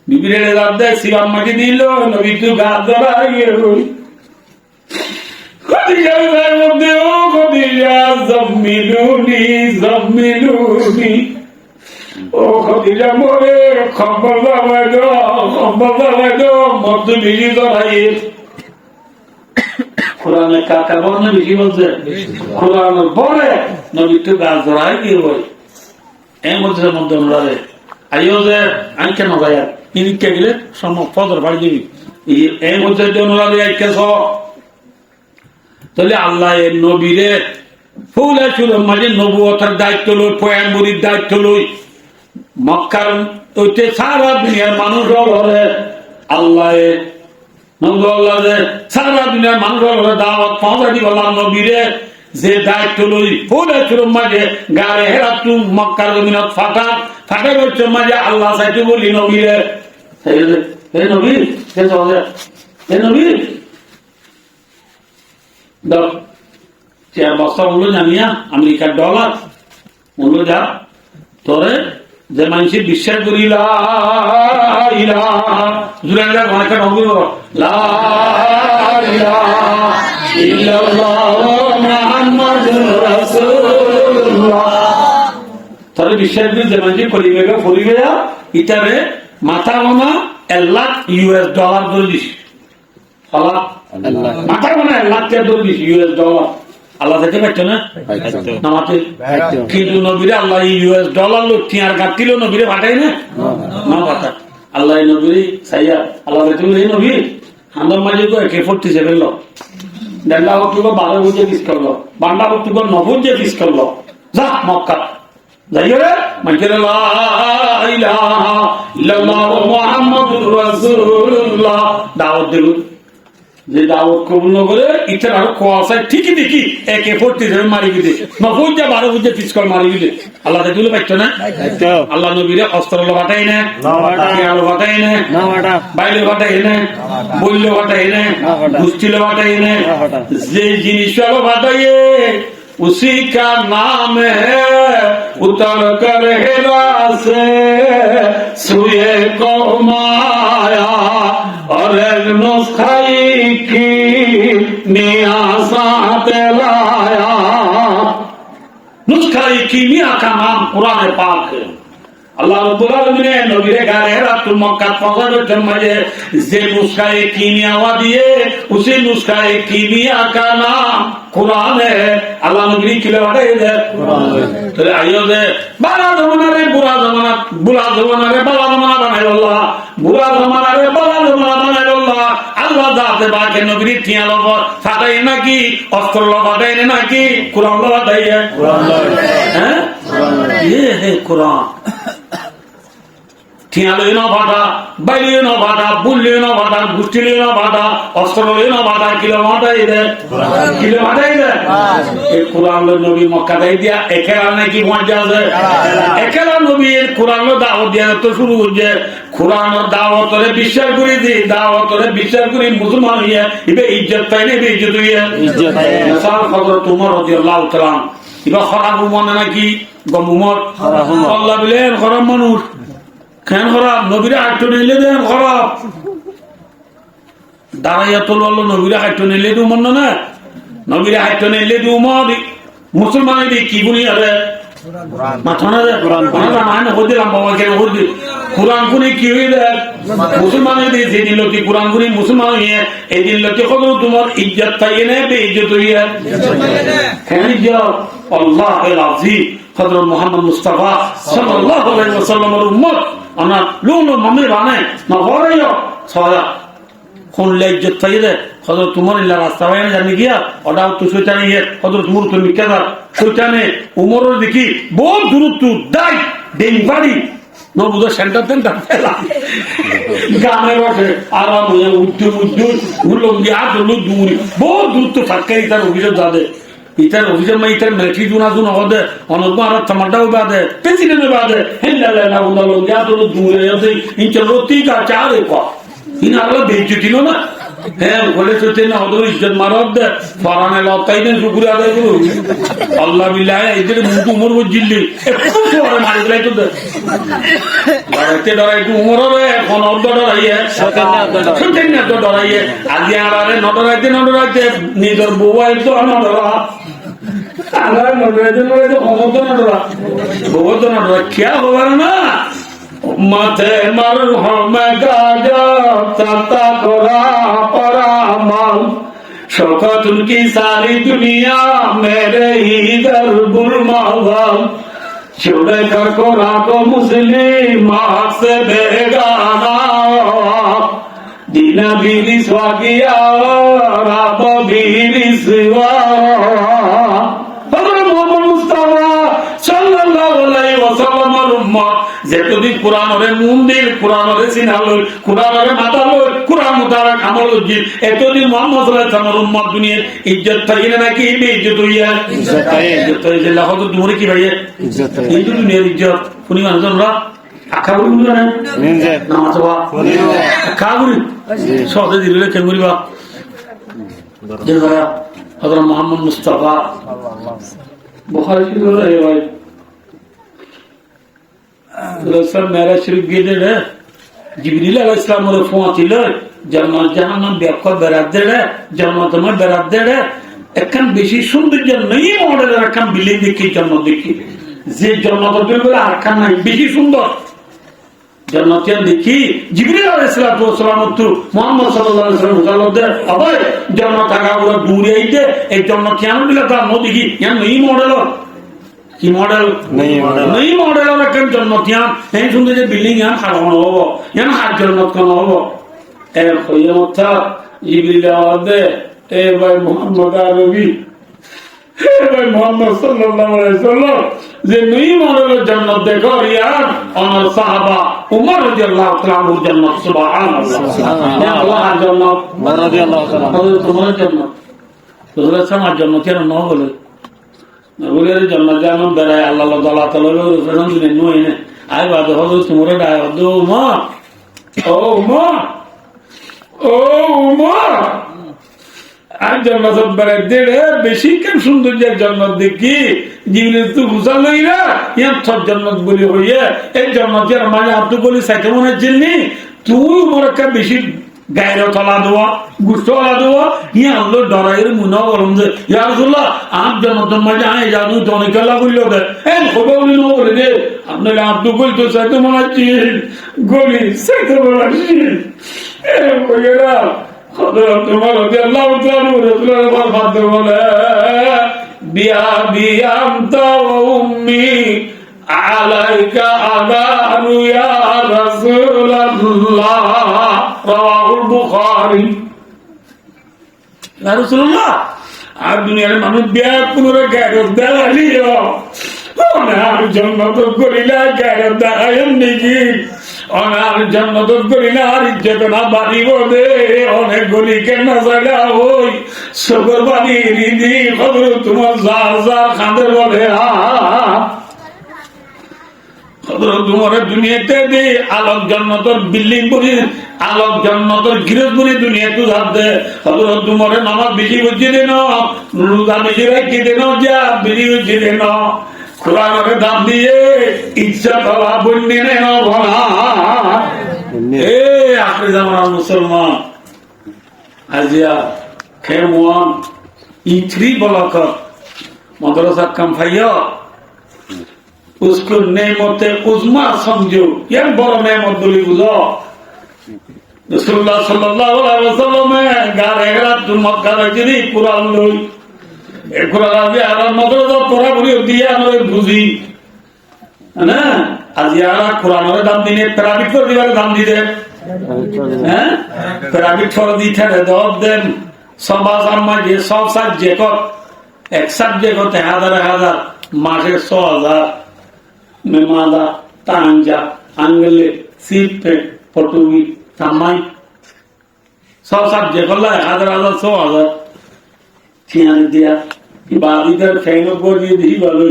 बीबी रे लाद दे सिवाम मकी दिलो नबी तू गाद दरा ये हुई खुदिजा रे मुद्दे ओ खुदिजा ज़म्मिलूनी ও খদিজা মোরে খবর দাও মত বিজি ধরাই কোরআনে কাকা বর্ণনা বেশি বলছে কোরআনের পরে নবী তো গাছ ধরাই দিয়ে বই এই মধ্যে অনুরাধে আইও যে আমি কেন যাই আর ইনিকে গেলে ফজর বাড়ি দিবি এই মধ্যে অনুরাধে আইকেছ তাহলে আল্লাহ এর নবীরে ফুলে ছিল মাঝে নবুয়তের দায়িত্ব লই পয়গম্বরীর দায়িত্ব লই মক্কার ওইতে সারা দুনিয়ার মানুষ হলে আল্লাহ সারা দুনিয়ার মানুষ হলে দাওয়াত পৌঁছা দিব নবীরে যে দায়িত্ব লই ফুলে চুরম মাঝে গাড়ে হেরা তু মক্কার জমিনত ফাটা করছে মাঝে আল্লাহ চাইতে বলি নবীরে হে নবী হে নবী চেয়ার বস্তা বললো জানিয়া আমেরিকার ডলার বললো যা তোরে যে মানুষের বিশ্বাস করি তাহলে বিশ্বাস করি যে মানুষের করিবে ইটারে মাথা গোনা $1,000,000 ধরে দিস মাথা গোনা $1,00,000 ধরে দিস $1,000 আল্লাহ দেখতে পাচ্ছ না নামাতে কিন্তু নবীরে আল্লাহ $1,000 লোক টিয়ার গাতিল নবীরে পাঠাই না না পাঠা আল্লাহ নবীরে সাইয়া আল্লাহ দেখতে নবী আমার মাঝে তো AK-47 লো দেড়লা বক্তব্য 12 বুঝে পিস করলো বান্ডা বক্তব্য 9 বুঝে পিস করলো যা মক্কা যাইও রে মাইকের লা ইলাহা ইল্লাল্লাহু মুহাম্মাদুর রাসূলুল্লাহ দাওয়াত দেব যে দাওয়াত কবুল না করে ইচ্ছা আর কোয়াসায় ঠিকই দেখি AK-47 মারি দিতে 9 বুঝে 12 বুঝে পিস কর মারি দিতে আল্লাহ দেখলে পাইতো না আল্লাহ নবীরে অস্ত্র বাটাই না খেয়াল বাটাই না বাইরে বাটাই না বলল বাটাই না গুস্তিল বাটাই না যে জিনিস বাটাইয়ে उसी का नाम है उतर कर हेरा से सुए को माया और एक नुस्खाई की नियासात लाया नुस्खाई कीमिया का नाम कुरान पाक है अल्लाह रब्बुल आलमीन नबीरे गारे रातुल मक्का पहुंचने के मजे जे नुस्खाए कीमिया दिए उसी नुस्खाए कीमिया का नाम कुरान है अल्लाह नबी की लड़ाई है तो आइयो दे बाला जमाना रे बुरा जमाना रे बाला जमाना बनाए अल्लाह बुरा जमाना रे बाला जमाना बनाए अल्लाह अल्लाह जाते बाके नबी ठिया लो फाटाई ना की अस्त्र लो फाटाई ना की कुरान लो फाटाई है हैं ये है कुरान ঠিয়ালে না ভাটা বাইলে না ভাটা বুললে না ভাটা গুষ্টিলে না ভাটা অস্ত্রলে না ভাটা কিলোমিটার এই কোরআন নবী মক্কা দেই দিয়া একেলা নাকি মজা আছে একেলা নবীর কোরআন দাওয়াত দিয়া তো শুরু হইছে কোরআন দাওয়াতরে বিশ্বাস করি দি দাওয়াতরে বিশ্বাস করি মুসলমান হইয়া ইবে ইজ্জত পাই না ইবে ইজ্জত হইয়া ইজ্জত মিসাল হযরত ওমর রাদিয়াল্লাহু তাআলা ইবা খারাপ মনে নাকি গমুমর আল্লাহ বিলেন খারাপ মানুষ কেন খারাপ নবীরা হাইটো নিলে দেন খারাপ দাঁড়াইয়া তো বললো নবীরা হাইটো নিলে তো মন না নবীরা হাইটো নিলে তো উমর মুসলমান কি গুনি আরে মাথা না কোরআন মানে হদিলাম বাবা কেন হদি কোরআন গুনি কি হইলে মুসলমানের দিয়ে যে দিন লোকে কোরআন গুনি মুসলমান হইয়ে এই দিন লোকে কত তোমার ইজ্জত পাইয়ে না বে ইজ্জত হইয়া কেন ইজ্জত আল্লাহুল আজিম হযরত মুহাম্মদ মুস্তাফা সাল্লাল্লাহু আলাইহি ওয়াসাল্লামের উম্মত ana luno mame bane na horeyo sawa kon le iজ্জত পাইয়ে হযরত উমর ইল্লা রাস্তা বাইরে জানি গিয়া ওটা তো শয়তানি এর হযরত উমর তো মিকাদা শয়তানে উমরের দেখি বহুত দূরত্ব দাই দেন বাড়ি নবুদা সেন্টার দেন ফেলা গানে বসে আরাম হয়ে উদ্দু গুলো গিয়া দলু দূর বহুত দূরত্ব ফাঁকাই তার অভিযোগ যাবে ইতার অভিযোগ মানে ইতার মেট্রি দুনা দুন হদে অনগ্ন আর টমাটো বাদে প্রেসিডেন্ট বাদে হেল্লা না উনালো গিয়া দলু দূরে আছে ইনচে রতি কা চারে কো ইনারা বেইজ্জতি না হ্যাঁ বলে চলতে না ওদের ইজ্জত মারব দে ফরানে লতাই দেন শুকুর আদায় করু আল্লাহ বিল্লাহ এদের মুখ উমর বজিল্লি একটু সরে মারি গলাই তো বাড়াতে ডরাই তো উমর রে এখন অর্ধ ডরাইয়ে সতেন না তো ডরাইয়ে আজ আরে নডরাইতে নিজের বউয়াই তো নডরা আমরা নডরাইতে ক্ষমত নডরা বউ তো নডরা খেয়া হবার না মাথে মরহম গাজা তাতা করা পরামাল শৌকত উনকি সারি দুনিয়া মেরে ইধর বুলমাল छोड़े कर को राको मुस्लिम से बेगाना दीना भी रिस्वा किया राब भी रिस्वा मोहम्मद मुस्तफा सल्लल्लाहु अलैहि वसल्लम उम्मत যেতদিন কোরআনের মুন্দির কোরআনের সিনালই কোরআনের মাতালই কোরআন মুতারাক আমল উজিত এতদিন মুহাম্মদ সাল্লাল্লাহু আলাইহি ওয়াসাল্লাম উম্মত দুনিয়ার ইজ্জত থাকে নাকি বেইজ্জত হইয়া ইজ্জত থাকে ইজ্জত যে লাখত দূরে কি ভাইয়া ইজ্জত থাকে এই দুনিয়ার ইজ্জত কোনি মানুষরা আখাবুরি না নিনজে নামাজ বা আখাবুরি সদে দিলে কেমুরিবা যেটা হযরত মুহাম্মদ মুস্তাফা বুখারী শরীফে এই ভাই रसूल मेरा शरीफ गिदे रे जिब्रील अलैहि सलाम रे फोंतील जन्नत जहान्नाम ব্যাখ্যা বেরাদে রে जन्नत में बेरादे रे একখান বেশি সৌন্দর্য নেই মডেলের একখান বিল্ডিং দেখি জন্নত দেখি যে জন্নত বিলকুল আরখান নাই বেশি সুন্দর জন্নতিয়ান দেখি জিবরিল আলাইহিস সালাতু ওয়াস সালাম তো মুহাম্মদ সাল্লাল্লাহু আলাইহি ওয়াসাল্লাম আবার জন্নত থাকা পুরো দূরে আইতে এই জন্নতিয়ান দিলা তার নদী কি ইয়ান এই মডেল কি মডেল নেই মডেল রাখেন জন্নতিয়ান এই সুন্দর যে বিল্ডিং ইয়ান খারাপ হবো ইয়ান হাত জন্নত কোন হবো এ হইয়া মতা জিবরিল আলাদে এ ভাই মুহাম্মদ আরবি এ ভাই মুহাম্মদ সাল্লাল্লাহু আলাইহি ওয়াসাল্লাম যে নই মডেলের জান্নাত দেখো রিয়াদ আমার সাহাবা উমর রাদিয়াল্লাহু তাআলা আনহু জান্নাত সুবহানাল্লাহ ইয়া আল্লাহ জান্নাত উমর রাদিয়াল্লাহু তাআলা তোমার জান্নাত তোমরা সমাজ জান্নাত কেন না বলে বলে জান্নাত জানো বেরায় আল্লাহ তাআলা রসুলান দিনে নই না আই বাদ হলো তোমরা ডায় দো মা ও মা ও মা আর জান্নাত বেড়ে দেড়ে বেশি কেন সৌন্দর্যের জান্নাত দেখি জীবনে তো বুঝা লইরা ইয়ার থর জান্নাত বলি হইয়া এই জান্নাতের মানে আপনি বলি সাইকে মনে চিননি তুই মোরকা বেশি গায়ের তলা দেওয়া গুষ্ঠ তলা দেওয়া ইয়া আল্লাহ ডরাইয়ের মুনা বলম যে ইয়া রাসূলুল্লাহ আপ জান্নাতের মাঝে আয় জানু তো অনেক খেলা করিল দে এই খবর বলি ন বলে দে আপনার আপনি বলি তো সাইকে মনে চিন গলি সাইকে মনে চিন এ কইরা হযরত ওমর রাদিয়াল্লাহু তাআলা রাসূলুল্লাহ ফাতে বলে বিয়া বিয়ামতা উম্মি আলাইকা আদানু ইয়া রাসূলুল্লাহ রাওয়াহুল বুখারী ইয়া রাসূলুল্লাহ আর দুনিয়ার মানুষ বিয়া পুনরে গায়রত দেখালিও অনার জান্নাত করিলা গায়রত দেখায়ন নাকি অনার জান্নাত করিলা আর ইজ্জত না বাড়িব দে অনেক গলি কেন জায়গা হই সবর বাড়ি রিদি খবর তোমার যার যার খাঁদে বলে খবর তোমার দুনিয়াতে দে আলোক জান্নাতর বিল্ডিং বলি আলোক জান্নাতর গিরজ বলি দুনিয়া তো যাত দে খবর তোমার নামাজ বেশি বুঝি দেন রোজা বেশি রাখি দেন যা বেশি বুঝি দেন কোরআনের দাম দিয়ে ইচ্ছা করা বন্যে নেন ভরা এ আখরি জামানার মুসলমান আজিয়া খেমওয়ান ইথরি বলাকর मदरसा कम भाइयों उसको नेमते उज़्मा समझो ये बड़ा नेमत बोली बुझो रसूलुल्लाह सल्लल्लाहु अलैहि वसल्लम में गारे रात मक्का रजनी कुरान लोई ए कुरान आदि आराम मदरसा पढ़ा बोली दिया लोई बुझी है ना आज यार कुरान वाले दाम दिने प्राइवेट पर दिवाले दाम दी दे हैं प्राइवेट पर दी थे दो दिन समाज आम ये सब साथ जेको एक सब्जेक्ट होते हैं हजार मासे 100,000 मेमादा तांजा अंगले सीपे पटुवी तमाई सब सब्जेक्ट होता है 100,000 चियान दिया बादीदार फेंगो को दिए दी वालों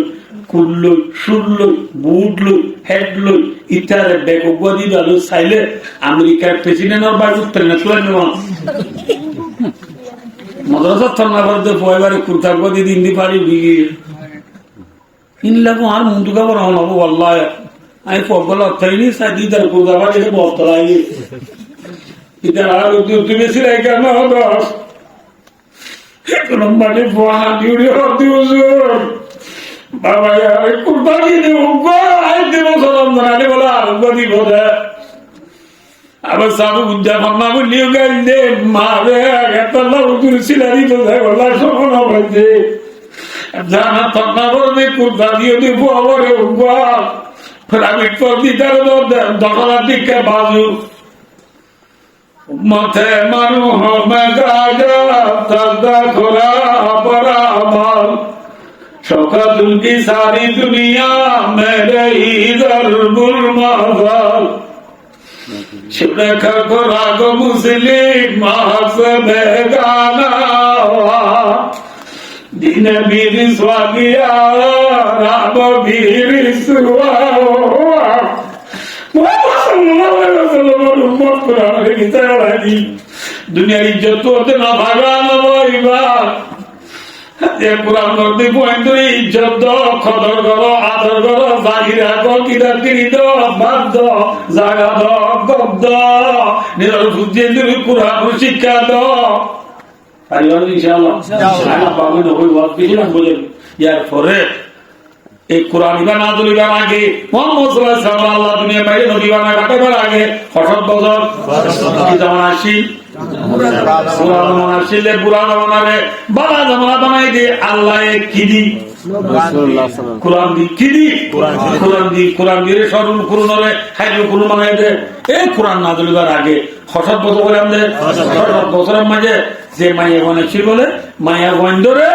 कुल्लो शुल्लो बूटलो हेडलो इतारे बेको को दी वालों साइले अमेरिका प्रेसिडेंट और बाजू प्रेनेटुआ में मदरसा थरना करते पोएबारे कुर्ता को दी हिंदी पारी बिगी इन लोगों हार मुंडू का बड़ा होना वो अल्लाह है आई फोकल अच्छा ही नहीं शादी इधर कुर्ता पारी के बहुत तलाएंगे इधर आर उतनी बेसी रह गया ना होगा एक नंबर ने फोना ड्यूटी होती उज़ूर बाबा यार कुर्ता की नहीं होगा आई दिनों सलाम बनाने वाला आरंभ दी बहुत है अब साधु बुद्धा फरमा को लियो गए ले मारे आगे तल्ला उधर सिलाई तो है वाला सोना ना बजे जाना फरमा को ने कुर्ता दियो दी वो आवरे हुआ फिर अभी पर दी दर दो दखला दी के बाजू मथे मानो हमें गाजा तदा खोला बड़ा माल शौकत उनकी सारी दुनिया मेरे इधर बुलमाज़ाल शिवरेखा को रागो मुस्लिम महासबे गाना दिन बीर स्वागिया राम बीर सुवा दुनिया इज्जत होते ना भागा ना बोईबा ये कुरान नदी पॉइंट इज्जत दो खदर करो आदर करो जाहिरा को किधर किरी दो बात दो जागा दो गप दो निरल फुजिंदर कुरान शिक्षा दो परिवार इंशाल्लाह खाना पावे न कोई बात भी ना बोले यार फरे এই কোরআন ইবার নাযিল হইবার আগে মুহাম্মদ সাল্লাল্লাহু আলাইহি ওয়াসাল্লাম আল্লাহ দুনিয়া বাইরে নবী বানায় পাঠাবার আগে ৬০ বছর কি জামান আসি পুরা জামান আসলে পুরা জামানারে বালা জামানা বানাই দিয়ে আল্লাহ কি দি কোরআন দি কি দি কোরআন দিয়ে সরল কোরআনরে হাইল কোরআন বানাই দে এই কোরআন নাযিল হইবার আগে ৬০ বছর করে আমাদের ৬০ বছরের মাঝে যে মাইয়া বানাইছিল বলে মাইয়া বন্ধরে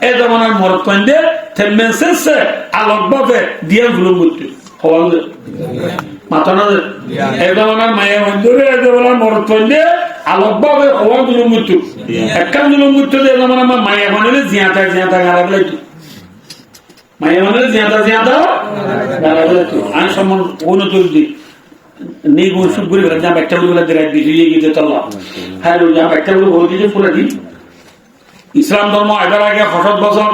এই জামানার মরদ কইন্দে থেমেসেসে আলোকভাবে দিয়ে জুলুম করতে হওয়াল মাথা না এই জামানার মাইয়া বন্ধরে এই জামানার মরদ কইন্দে আলোকভাবে হওয়াল জুলুম করতে একখান জুলুম করতে এই জামানার মাইয়া বানাইলে জিয়াতা গাড়া বলাইতো মাইয়া বানাইলে জিয়াতা গাড়া বলাইতো আমি সম্মান অনুতর দিই নেই গুণ সুখ করে যা একটা গুলো দেখাই দিয়েছি গিয়ে তল্লা হ্যাঁ যা একটা গুলো বলে দিয়েছে পুরো দিন ইসলাম ধর্ম এটার আগে ৬০ বছর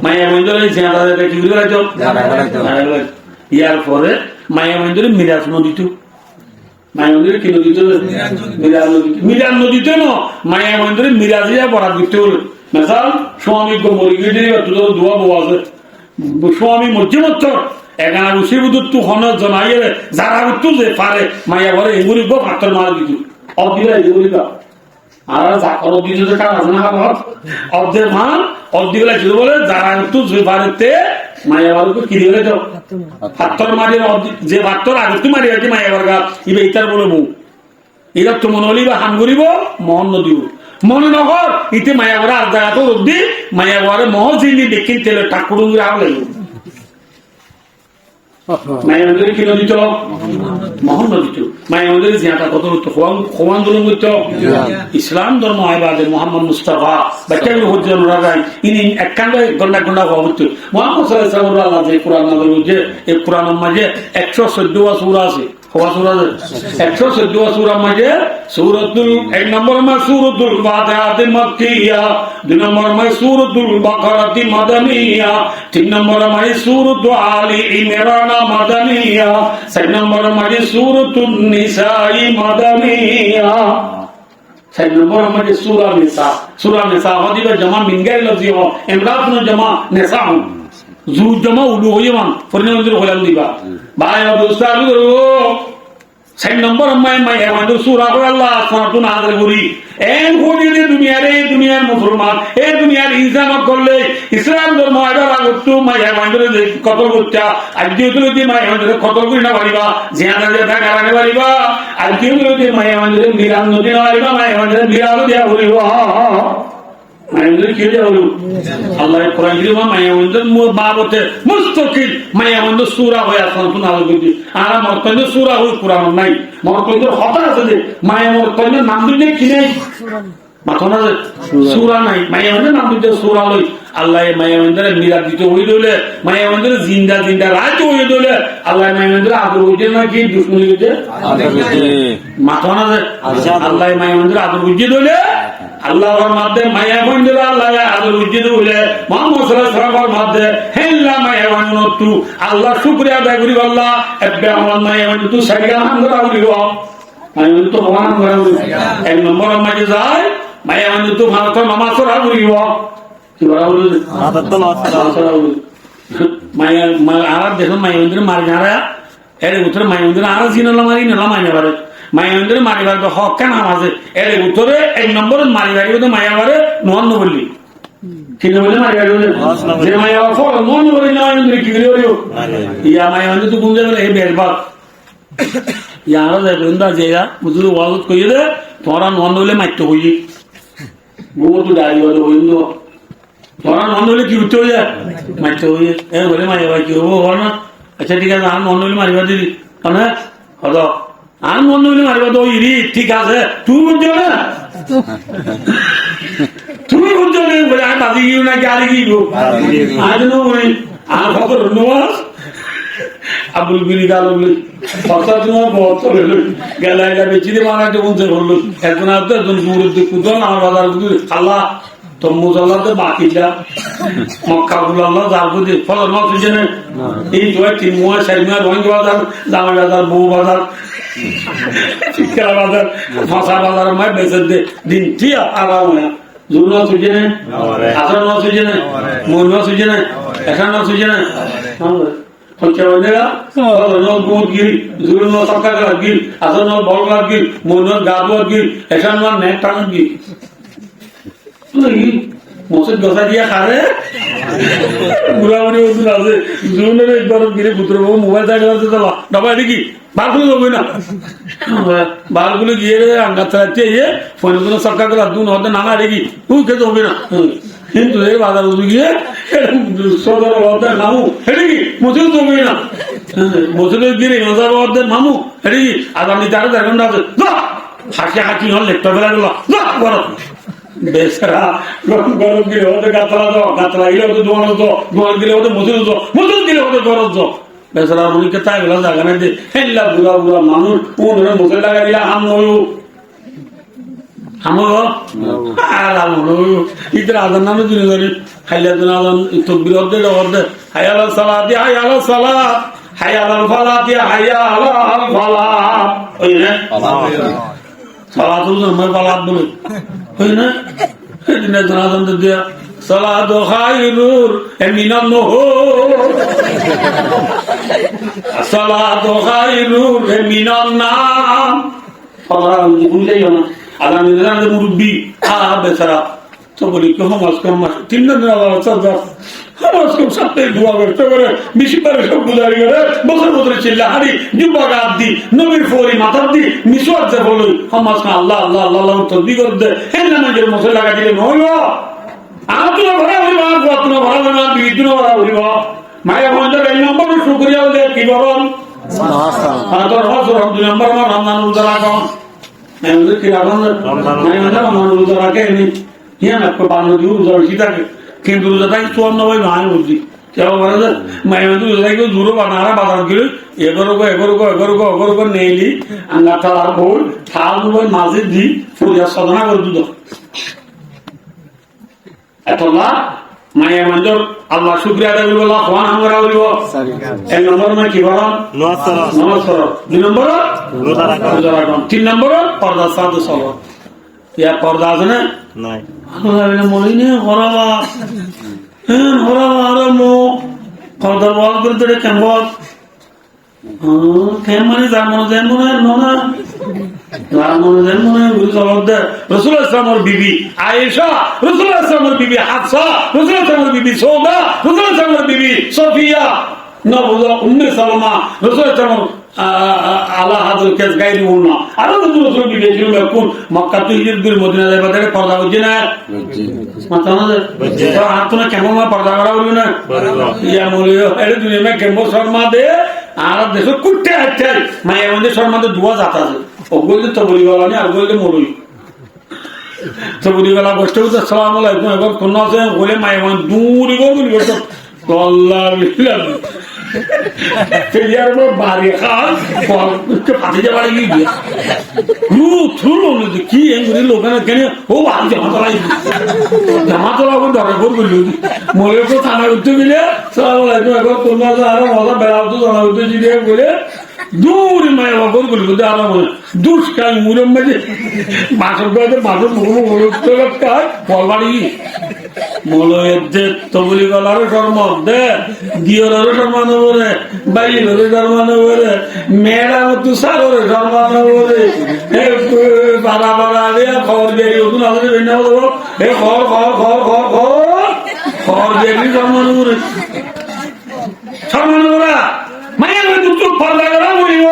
মাইয়া মন্দিরে কি ইয়ার পরে মাইয়া মন্দিরে মিরাজ নদীতে মায়া মন্দিরে কি নদীতে মিরাজ নদীতে ন মায়া মন্দিরে মিরাজিয়া বরাদ দিতে হল মেসাল স্বামী মরি গিয়ে দোয়া বউ আছে স্বামী মধ্যমত্র এগানা বসে বুধু হন জনাই যারা উঠতো যে পারে মাইয়া ঘরে এগুলি গো ভাতর মারা দিত অদিলা এগুলি আর জাকর দিত যে কাজ না অর্ধের মান অর্ধেগুলা ছিল বলে যারা উঠতো যে পারেতে মাইয়া ঘরকে কি দিয়ে যাও ভাতর মারি যে ভাতর আগে তুই মারি আছে মাইয়া ঘর গা ইবে ইতার বলে বউ এরা তো মনে হলি বা হাম করিব মহন নদীব মনে নগর ইতে মাইয়া ঘরে আর জায়গা তো রোদ দি মাইয়া ঘরে মহ জিন্দি দেখি তেলে ঠাকুর আগ লাগবে মায়া মন্দিরে কি নদী তো মহন নদী তো মায়া মন্দিরে জিয়াটা কত হতো খোয়ান জুলুম করতো ইসলাম ধর্ম আইবাদে মোহাম্মদ মুস্তাফা বাচ্চাগুলো হচ্ছে ইনি একখান গন্ডা হওয়া হতো মোহাম্মদ সাল্লাল্লাহু আলাইহি ওয়াসাল্লাম আল্লাহ যে কোরআন নাযিল হয়েছে এই কোরআনের মাঝে 114 সূরা আছে কত সূরা আছে 114 সূরার মাঝে সূরাতুল এক নম্বর মাস সূরাতুল ফাতিহা মাক্কিয়া দুই নম্বর মাস সূরাতুল বাকারা মাদানিয়া তিন নম্বর মাস সূরাতুল আলি ইমরান মাদানিয়া চার নম্বর মাস সূরাতুন নিসা মাদানিয়া 6 নম্বর মাস সূরা নিসা হদিবা জামা মিনগাই লফজি হ ইমরান জামা নিসা জু জামা উলু হইমান ফরনান্দির হলাম দিবা ভাই অবস্থা করো 6 নম্বর মাই আমাদের সূরা আল্লাহ সুবহানাহু নাযিল করি এন কোদিনে দুনিয়ার মুসলমান এই দুনিয়ার ইনসান করলে ইসলাম ধর্ম এবার আগতো মাই আমাদের কত করতা আজকে যদি মাই আমাদের কত করি না পারিবা জিয়ানা যে টাকা রাখতে পারিবা আজকে যদি মাই আমাদের মিরান নদী না পারিবা মাই আমাদের মিরানো দেয়া বলিবা মায়ামন্দির কি হলো আল্লাহ কোরআন দিবা মায়ামন্দির বাবতে মুস্তাকিল মায়ামন্দির সূরা হয়ে আসন্তু না বলি আর মর্তন্দ সূরা হই কোরআন নাই মর্তন্দ হতা আছে যে মায়ামন্দির নাম দিলে কি নাই মাথনা সূরা নাই মায়ামন্দির নাম দিতে সূরা লই আল্লাহ মায়ামন্দির মিরাদ দিতে হই দলে মায়ামন্দির জিন্দা রাত হই দলে আল্লাহ মায়ামন্দির আদর হইতে না কি দুশমনি হইতে আদর হইতে মাথনা আল্লাহ মায়ামন্দির আদর হইতে দলে আল্লাহর মধ্যে মায়া বন্ধু আল্লাহ আদর উজ্জিত হইলে মুহাম্মদ সাল্লাল্লাহু আলাইহি ওয়াসাল্লামের মধ্যে হেল্লা মায়া বন্ধু আল্লাহ শুকরিয়া আদায় করি আল্লাহ এবে আমার মায়া বন্ধু সাইরা আমরা করিব মায়া বন্ধু তো ভগবান করে এক নম্বর মাঝে যায় মায়া বন্ধু তো ভারত নামাজ পড়া করিব কি বলা হলো আদর তো মায়া আর দেখো মায়া বন্ধু মার যারা এর উত্তরে মায়া বন্ধু আর জিনলা মারি না মাইনা পারে মায়ামন্দিরে মারিবার হক কেন আছে এর উত্তরে 1 নম্বরে মারিবার মায়াবারে নন্ন বললি কিনে বলে মারিবার যে মায়া ফল নন্ন বলি না মায়ামন্দিরে কি করিও ইয়া মায়ামন্দির তো গুঞ্জে বলে এই বেরবাদ ইয়ারা যে বন্ধা যেরা বুঝলো ওয়াজত কইয়ে দে তোরা নন্ন বলে মাইতে হইজি গো তো দাঁড়িয়ে বলে বন্ধু তোরা নন্ন বলে কি উঠতে হইয়া মাইতে হইয়ে এ বলে মায়াবা কি হবো হল না আচ্ছা ঠিক আছে আর নন্ন বলে মারিবার দিদি মানে হলো আর মনে হইলে মারিবা তো ইরি ঠিক আছে তুই বুঝছো না তুমি বুঝছো না বলে আর বাজি গিয়ে না গাড়ি গিয়ে আজ নই আর খবর নওয়াজ আবুল বিনি গালো কথা তোমার বহুত হলো গেলাইলা বেচি দিয়ে মারা তো বলতে বললো এখন আর তো একজন দূরের দিক কুদন আমার বাজার আল্লাহ তো মুজাল্লাতে বাকিটা মক্কা গুলো যার প্রতি ফলন মাত্র এই তো 3 মাস 4 মাস রঙ বাজার জামা বাজার বউ বাজার চিৎকার বাজার ফাঁসা বাজার মায় বেচে দে দিন ঠিক আরাম হয় জুন মাস হয়েছে না আষাঢ় মাস হয়েছে না মৌন মাস হয়েছে না এখন না সুজে না হচ্ছে বন্ধেরা গুদ গিল জুর ন সকা গিল আসন বল গিল মন গাব গিল এখন না নেট টান গিল মসজিদ গসা দিয়া খারে বুড়াবুড়ি ওষুধ আছে জুনের একবার গিরে পুত্র মোবাইল চাইতে চালা ডাবা দেখি বালগুলো যাবে না বালগুলো গিয়ে আঙ্গার চালাচ্ছে ফোনে কোনো সরকার করে দুন হতে নানা দেখি খেতে হবে না কিন্তু এই বাজার গিয়ে সদর বাবাদের নামু হেঁটে কি মসজিদ যাবে না মসজিদের গিয়ে নজার বাবাদের নামু হেঁটে কি আগামী 4 ঘন্টা আছে হাসি হাসি হল লেখটা বেলা গেল বরফ বেচারা গরম গরম গিলে হতে গাতলা দাও গাতলা গিলে হতে দোয়ান হতো দোয়ান গিলে হতে মসজিদ হতো মসজিদ গিলে হতে গরম হতো বেচারা মনিকে তাই বেলা জায়গা নাই যে হেল্লা বুড়া বুড়া মানুষ ওনারা মসজিদ লাগা দিলা হাম নয় হামো আর হাম নয় ইতর আজান নামে দিনে ধরে হাইলা দিন আজান তকবির হতে হতে হায়ালা সালাতি হায়ালা সালাত হায়ালা ফালাতি হায়ালা ফালাত ওই রে সালাতুল আমার ফালাত বলে হয় না সেদিনে জানাজান দিয়া সালাতু খায়রুর মিনান নহর সালাতু খায়রুর মিনান নাম সালাত বুঝাই না আগামী দিনে মুরব্বি বেচারা তো বলি কি সমাজ কম 3 দিন আলাদা সরকার সমাজ কম সাথে দোয়া করতে করে বেশি করে সব গুজারি করে বছর বছর চিল্লা হারি যুবক আদি নবীর ফরি মাথার দি মিসওয়াক যে বলি সমাজ আল্লাহ আল্লাহ আল্লাহ তসবিহ করতে হেন নামাজের মশলা লাগা দিলে নইব আতুনা ভরা হইবা আতুনা ভরা হইবা বিদ্যুৎ ভরা হইবা মায়া মন্দির এই নম্বর শুকরিয়া হলে কি বলন আদর হজর 2 নম্বর মা রমজান রোজা রাখো এমনি কি রাখুন রমজান রোজা রাখে নি ইয়ান আপকো বানো দিও রোজা শিতাকে কিন্তু রোজা তাই 54 ভাই ভাই বুঝি কেউ বলে মায়া তো রোজা কেউ দূর বানারা বাজার গিয়ে এগরো নেইলি আল্লাহ তাআলা বল থাল বল মাঝে দি পূজা সাধনা করে দুধ এতলা মায়া মন্দির আল্লাহ শুকরিয়া আদায় করব আল্লাহ ওয়ান আমরা বলবো এক নম্বর মানে কি বলা নামাজ পড়ো 2 নম্বর রোজা রাখো 3 নম্বর পর্দা সাদু সালাত ইয়া পর্দা আছে না নাই আল্লাহ মনে নেই হরাবা আর মো পর্দা বল করতে কেমন মানে যার মনে যায় মনে হয় না যার মনে যায় মনে হয় রাসূলুল্লাহ সাল্লাল্লাহু বিবি আয়েশা রাসূলুল্লাহ সাল্লাল্লাহু বিবি হাফসা রাসূলুল্লাহ সাল্লাল্লাহু বিবি সৌদা রাসূলুল্লাহ সাল্লাল্লাহু বিবি সফিয়া নবুজা উম্মে সালমা রাসূলুল্লাহ সাল্লাল্লাহু আলা হাদুল কেস গায়রি উন্না আরো রাসূল বিবি ছিল কোন মক্কা থেকে হিজরত মদিনা যায় বাজারে পর্দা হচ্ছে না মাথা না তো আতনা কেমন পর্দা করা হলো না ইয়া মলিও এর দুনিয়া কেমন শর্মা দে আর দেশ কুটতে আছে মায়া মন্দির শর্মা দে দুয়া জাত আছে ওগুলো তো বলি বলা নেই আর বলতে মরুই তো বলি বেলা বসতে বলতে আসসালামু আলাইকুম এবার কোন আছে বলে মায়া মন্দির দূরে বলি বলতো আল্লাহ বিল্লাহ ফেলিয়ার বাড়ি খান ফাঁসি যাবার গিয়ে কি লোকের কেন ও জামা তোলা ধরে করল মনে তো থানা উঠতে গেলে এখন তোমরা আরো মজা বেড়াতো জানা উঠতে দিয়ে বলে দূর মায়ের বল বলি আরো মনে দুষ্কাল মুরম মাঝে মাছের গাছে মাছের ফল বাড়ি মলয়ের যে তবলি গলারও সম্মান দে দিয়রেরও সম্মান বলে বাইরেরও সম্মান বলে মেয়েরা মতো সারের সম্মান বলে বাড়া বাড়া দিয়ে খবর বেরিয়ে নতুন আমাদের ভিন্ন দেবো এই খবর বেরিয়ে সম্মান বলে সম্মান বলা মায়ের দুটো ফর্দা করা বলিব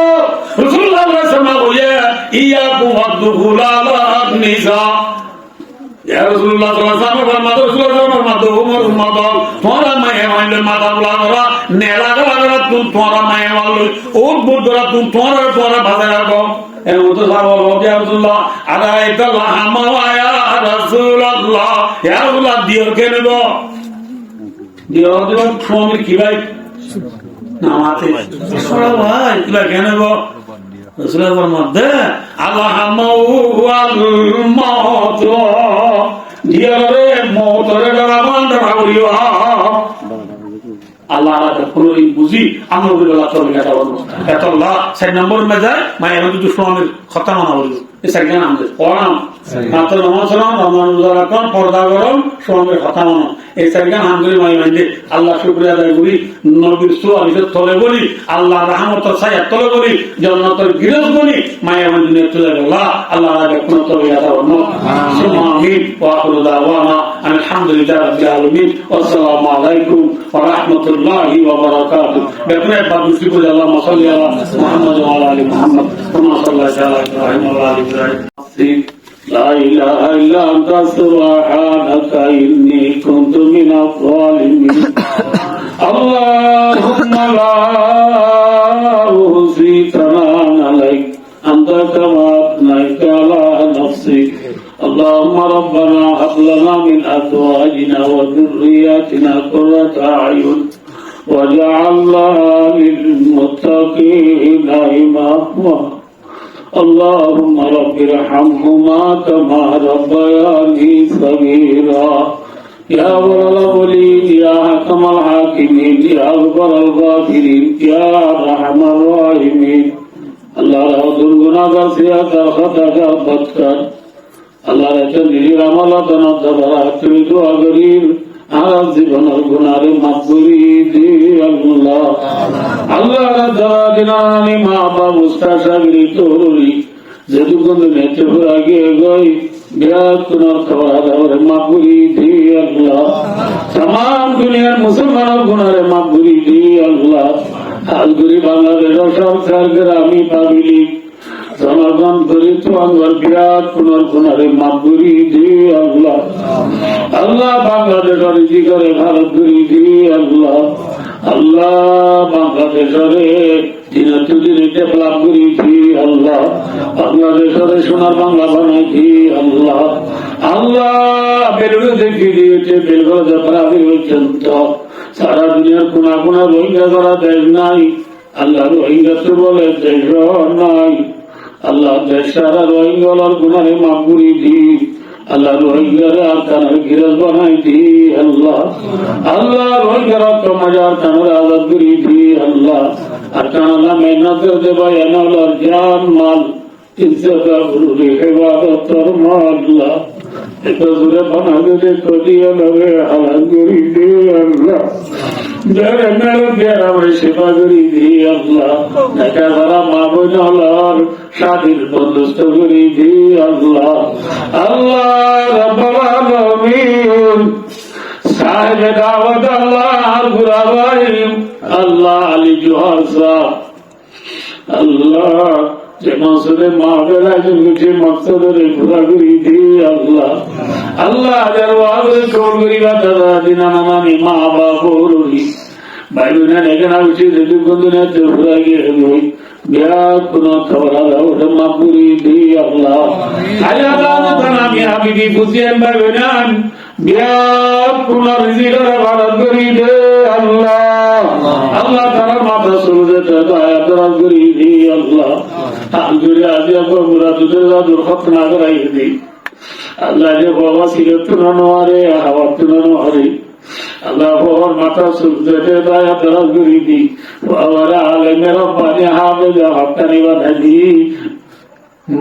রাসূলুল্লাহ সাল্লাল্লাহু আলাইহি ওয়াসাল্লাম ইয়াকুম আদখুল আলা নিসা ইয়া রাসূলুল্লাহ সাল্লাল্লাহু আলাইহি ওয়াসাল্লাম রাসূলুল্লাহ মাদু উম্মত তোরা মায়ে মাইলে মাদা লাগরা নেলা লাগরা তুই তোরা মায়ে মাইলে ও বুদরা তুই তোরা ভাজা রাখো এর মতো সাহাবা ইয়া রাসূলুল্লাহ আলাইকাল্লাহ আমায়া রাসূলুল্লাহ ইয়া রাসূলুল্লাহ দিও কেনব দিও দিও ফোন কি ভাই নামাতে সরা ভাই কিবা কেন গো রাসূলের মধ্যে আল্লাহ মাওয়াল মাউত দিয়ারে মওতরে রামান রাউরিয়া আল্লাহ কোনো বুঝি আমরা চলে গেছে এত আল্লাহ 4 নম্বর মেজা মানে এখন কিন্তু স্বামীর কথা মানা বলল এই 4 জন আমাদের পড়াম মাত্র নামাজ রহমান পর্দা গরম স্বামীর কথা মানো এই 4 জন আমগুলি মাই মাইন্ডে আল্লাহ শুকরিয়া আদায় করি নবীর সুয়ারিসের তলে বলি আল্লাহ রহমতের ছায়ার তলে বলি জান্নাতের গিরজ বলি মায়ের দুনিয়া চলে গেল আল্লাহ কোনো তবে আমিন ওয়া আখিরু দাওয়ানা আলহামদুলিল্লাহি রাব্বিল আলামিন আসসালামু আলাইকুম ওয়া রাহমাতুল্লাহি ওয়া বারাকাতুহু বেপরে বাবুসি কো আল্লাহুম্মা সাল্লি আলা মুহাম্মদ ওয়া আলা আলি মুহাম্মদ কামা সাল্লাল্লাহু আলা ইব্রাহিম ওয়া আলা আলি ইব্রাহিম لا إله إلا أنت سبحانك إني كنت من الظالمين اللهم لا أحصي ثناء عليك أنت كما أثنيت على نفسك اللهم ربنا هب لنا من أزواجنا وذرياتنا قرة أعين واجعلنا للمتقين إماما اللهم رب ارحمهما كما ربياني صغيرا يا أول الأولين يا حكم الحاكمين يا أكبر الغافرين يا أرحم الراحمين الله رحمة গুনাহগার সিয়াদার খাতাগার বদকার আল্লাহ রেখে নিজের আমলাতনা দরবারে তুমি দোয়া করির আর জীবনের গুনারে মাফ করি দে আল্লাহ আল্লাহ রাজ্জালিনানি মা বাবা মুস্তাশাবিরি তোরি যেটুকুন নেতে আগে গই বিরাট গুনার খবর আদারে মাফ করি দে আল্লাহ तमाम দুনিয়ার মুসলমানের গুনারে মাফ করি দে আল্লাহ আলগুরি বাংলাদেশের সরকার গ্রামী পাবলিক জনগণ করি তোমার বিরাট পুনর্গুণারে মাগুরি দি আল্লাহ আল্লাহ বাংলাদেশের ইজি করে ভারত গুরি দি আল্লাহ আল্লাহ বাংলাদেশের দিনে ডেভেলপ করি দি আল্লাহ বাংলাদেশের সোনার বাংলা বানাই দি আল্লাহ আল্লাহ বেলুড়ে দেখি দিয়েছে বেলগড় যাত্রা পর্যন্ত সারা দুনিয়ার কোনা কোনা রোহিঙ্গা যারা দেশ নাই আল্লাহ রোহিঙ্গা তো বলে দেশ নাই আল্লাহ দেশারা রোহিঙ্গার গুনারে মাগুরি দি আল্লাহ রোহিঙ্গারে আর কানের গিরাজ বানাই দি আল্লাহ আল্লাহ রোহিঙ্গার মজার কানের আজাদ করি দি আল্লাহ আর কানা মেহনতের দেবা এনালার জান মাল ইজ্জতা গুরুরে হেফাজতর মাল্লাহ এটা জুড়ে বানাবে যে করিয়া লবে হালাল করি দি আল্লাহ যারা মেরে বেড়া ভাই সেবা করি দি আল্লাহ দেখা যারা মা বোন হলার স্বাধীন বন্দোবস্ত করি দি আল্লাহ আল্লাহ রাব্বুল আলামিন সাহেব দাওয়াত আল্লাহ গুরাবাই আল্লাহ আলী জোহর সাহেব আল্লাহ যে মসজিদে মাহফিল আছে মকসদে ঘোরাঘুরি দি আল্লাহ আল্লাহ যার ওয়াজে কবুরি বাতা দিনা নামানি মা বাবুরি ভাই বোনের এখানে উচিত দুগুণে ঘোরা গিয়ে হই বিরাট কোন খবর ওটা মাপুরি দি আল্লাহ আমি হাবিবি বুঝিয়েন ভাই বোনান বিরাট কোন রিজিকের ভারত করি দে আল্লাহ আল্লাহ তারা মাথা সুরজে দয়া দরা করি দি আল্লাহ আলগুরি আজি মুরা দুধের জাদুর খতনা করাই দি আল্লাহ যে বাবা সিরত তুনানোয়ারে হাওয়া তুনানোয়ারে আল্লাহ বাবার মাথা সুরজে দয়া দরা করি দি বাবার আলেমে রব্বানি হাফেজ হক্কানি বানাই দি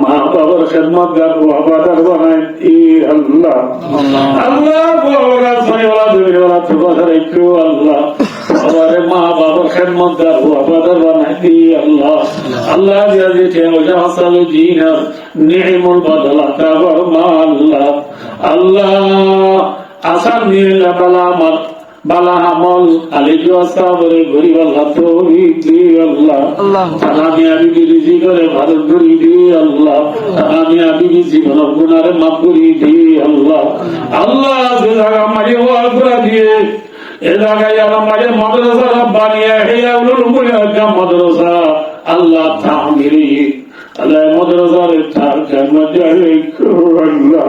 মা বাবার খেদমত গার ওয়াবাদার বানাই দি আল্লাহ আল্লাহ বাবার আসমানিওয়ালা দুনিয়াওয়ালা তুবাদার একটু আল্লাহ বাবারে মা বাবার খেদমত গার ওয়াবাদার বানাই দি আল্লাহ আল্লাহ জিয়াদিতে ওজা হাসাল জিনার নি'মুল বদলা কাবার মা আল্লাহ আল্লাহ আসান নিলা বালামাত বালা আমল আলিজু আসাবরে গরিব আল্লাহ তৌফিক দি আল্লাহ সালামি আবিবি রিজি করে ভারত করি দি আল্লাহ সালামি আবিবি জীবনের গুনারে মাফ করি দি আল্লাহ আল্লাহ যে জায়গা মাঝে ওয়াল করে দিয়ে এ জায়গায় আমার মাঝে মাদ্রাসা রব্বানিয়া হিয়া উলুল মুলিয়া মাদ্রাসা আল্লাহ তামিরি আল্লাহ মাদ্রাসার তার জান্নাতে আল্লাহ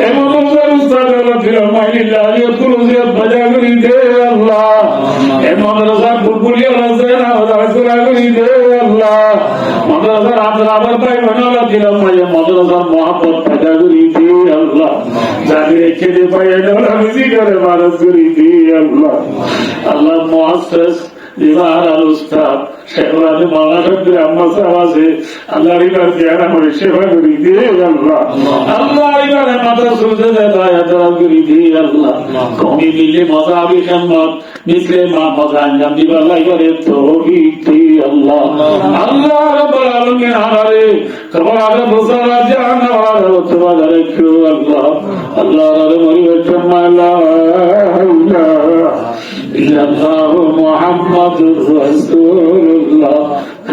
এই মাদ্রাসার উস্তাদ হলো ফিরমাইলিল্লাহ তুলসিয়াত বাজা করি দে আল্লাহ এই মাদ্রাসার বুলবুলিয়া রাজা ওরা করি দে আল্লাহ মাদ্রাসার আপনার আবার ভাই বোনেরা দিলাম ভাইয়া মাদ্রাসার মহাপত ফায়দা করি দিয়ে আল্লাহ জানি রেখে পাই রুজি করে মানুষ করি দিয়ে আল্লাহ আল্লাহ মুআসসিস দিবার আল উস্তাদ শেখুল আলম মাওলানা আম্মা সাহেব আছে আল্লাহ রিবার দিয়ানা করে সেবা করি দিয়ে আল্লাহ আল্লাহ রিবারে মাদ্রাসুতে দায়াত করি দিয়ে আল্লাহ কমি মিলে মজাবি খেদমত মিসলে মা মজা আঞ্জাম দিবার লাইবারে তৌফিক দিয়ে আল্লাহ আল্লাহ রাব্বুল আলামিন আমারে কবর আদম বসারা জাহান্নাম ওয়ালা রতবা রাখো আল্লাহ আল্লাহ রে মরিবার জমালা ইল্লাল্লাহু মুহাম্মাদুর রাসূলুল্লাহ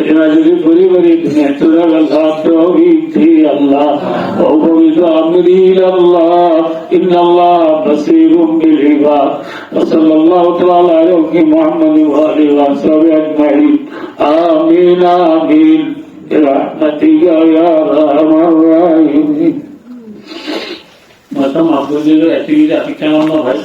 ইনাজি পরিবারে দুনিয়া তোরা আল্লাহ তৌফিক দিয়ে আল্লাহ ও পবিত্র আমরি আল্লাহ ইন্নাল্লাহ বাসীরুম বিল ইবাদ ওয়া সাল্লাল্লাহু তাআলা আলাইহি মুহাম্মাদি ওয়া আলিহি ওয়া সাহবিহি আজমাইন আমিন আমিন বিরহমাতিকা ইয়া আরহামার রাহিমিন মাতা মাহফুজের অ্যাক্টিভিটি আপনি কেমন না ভাই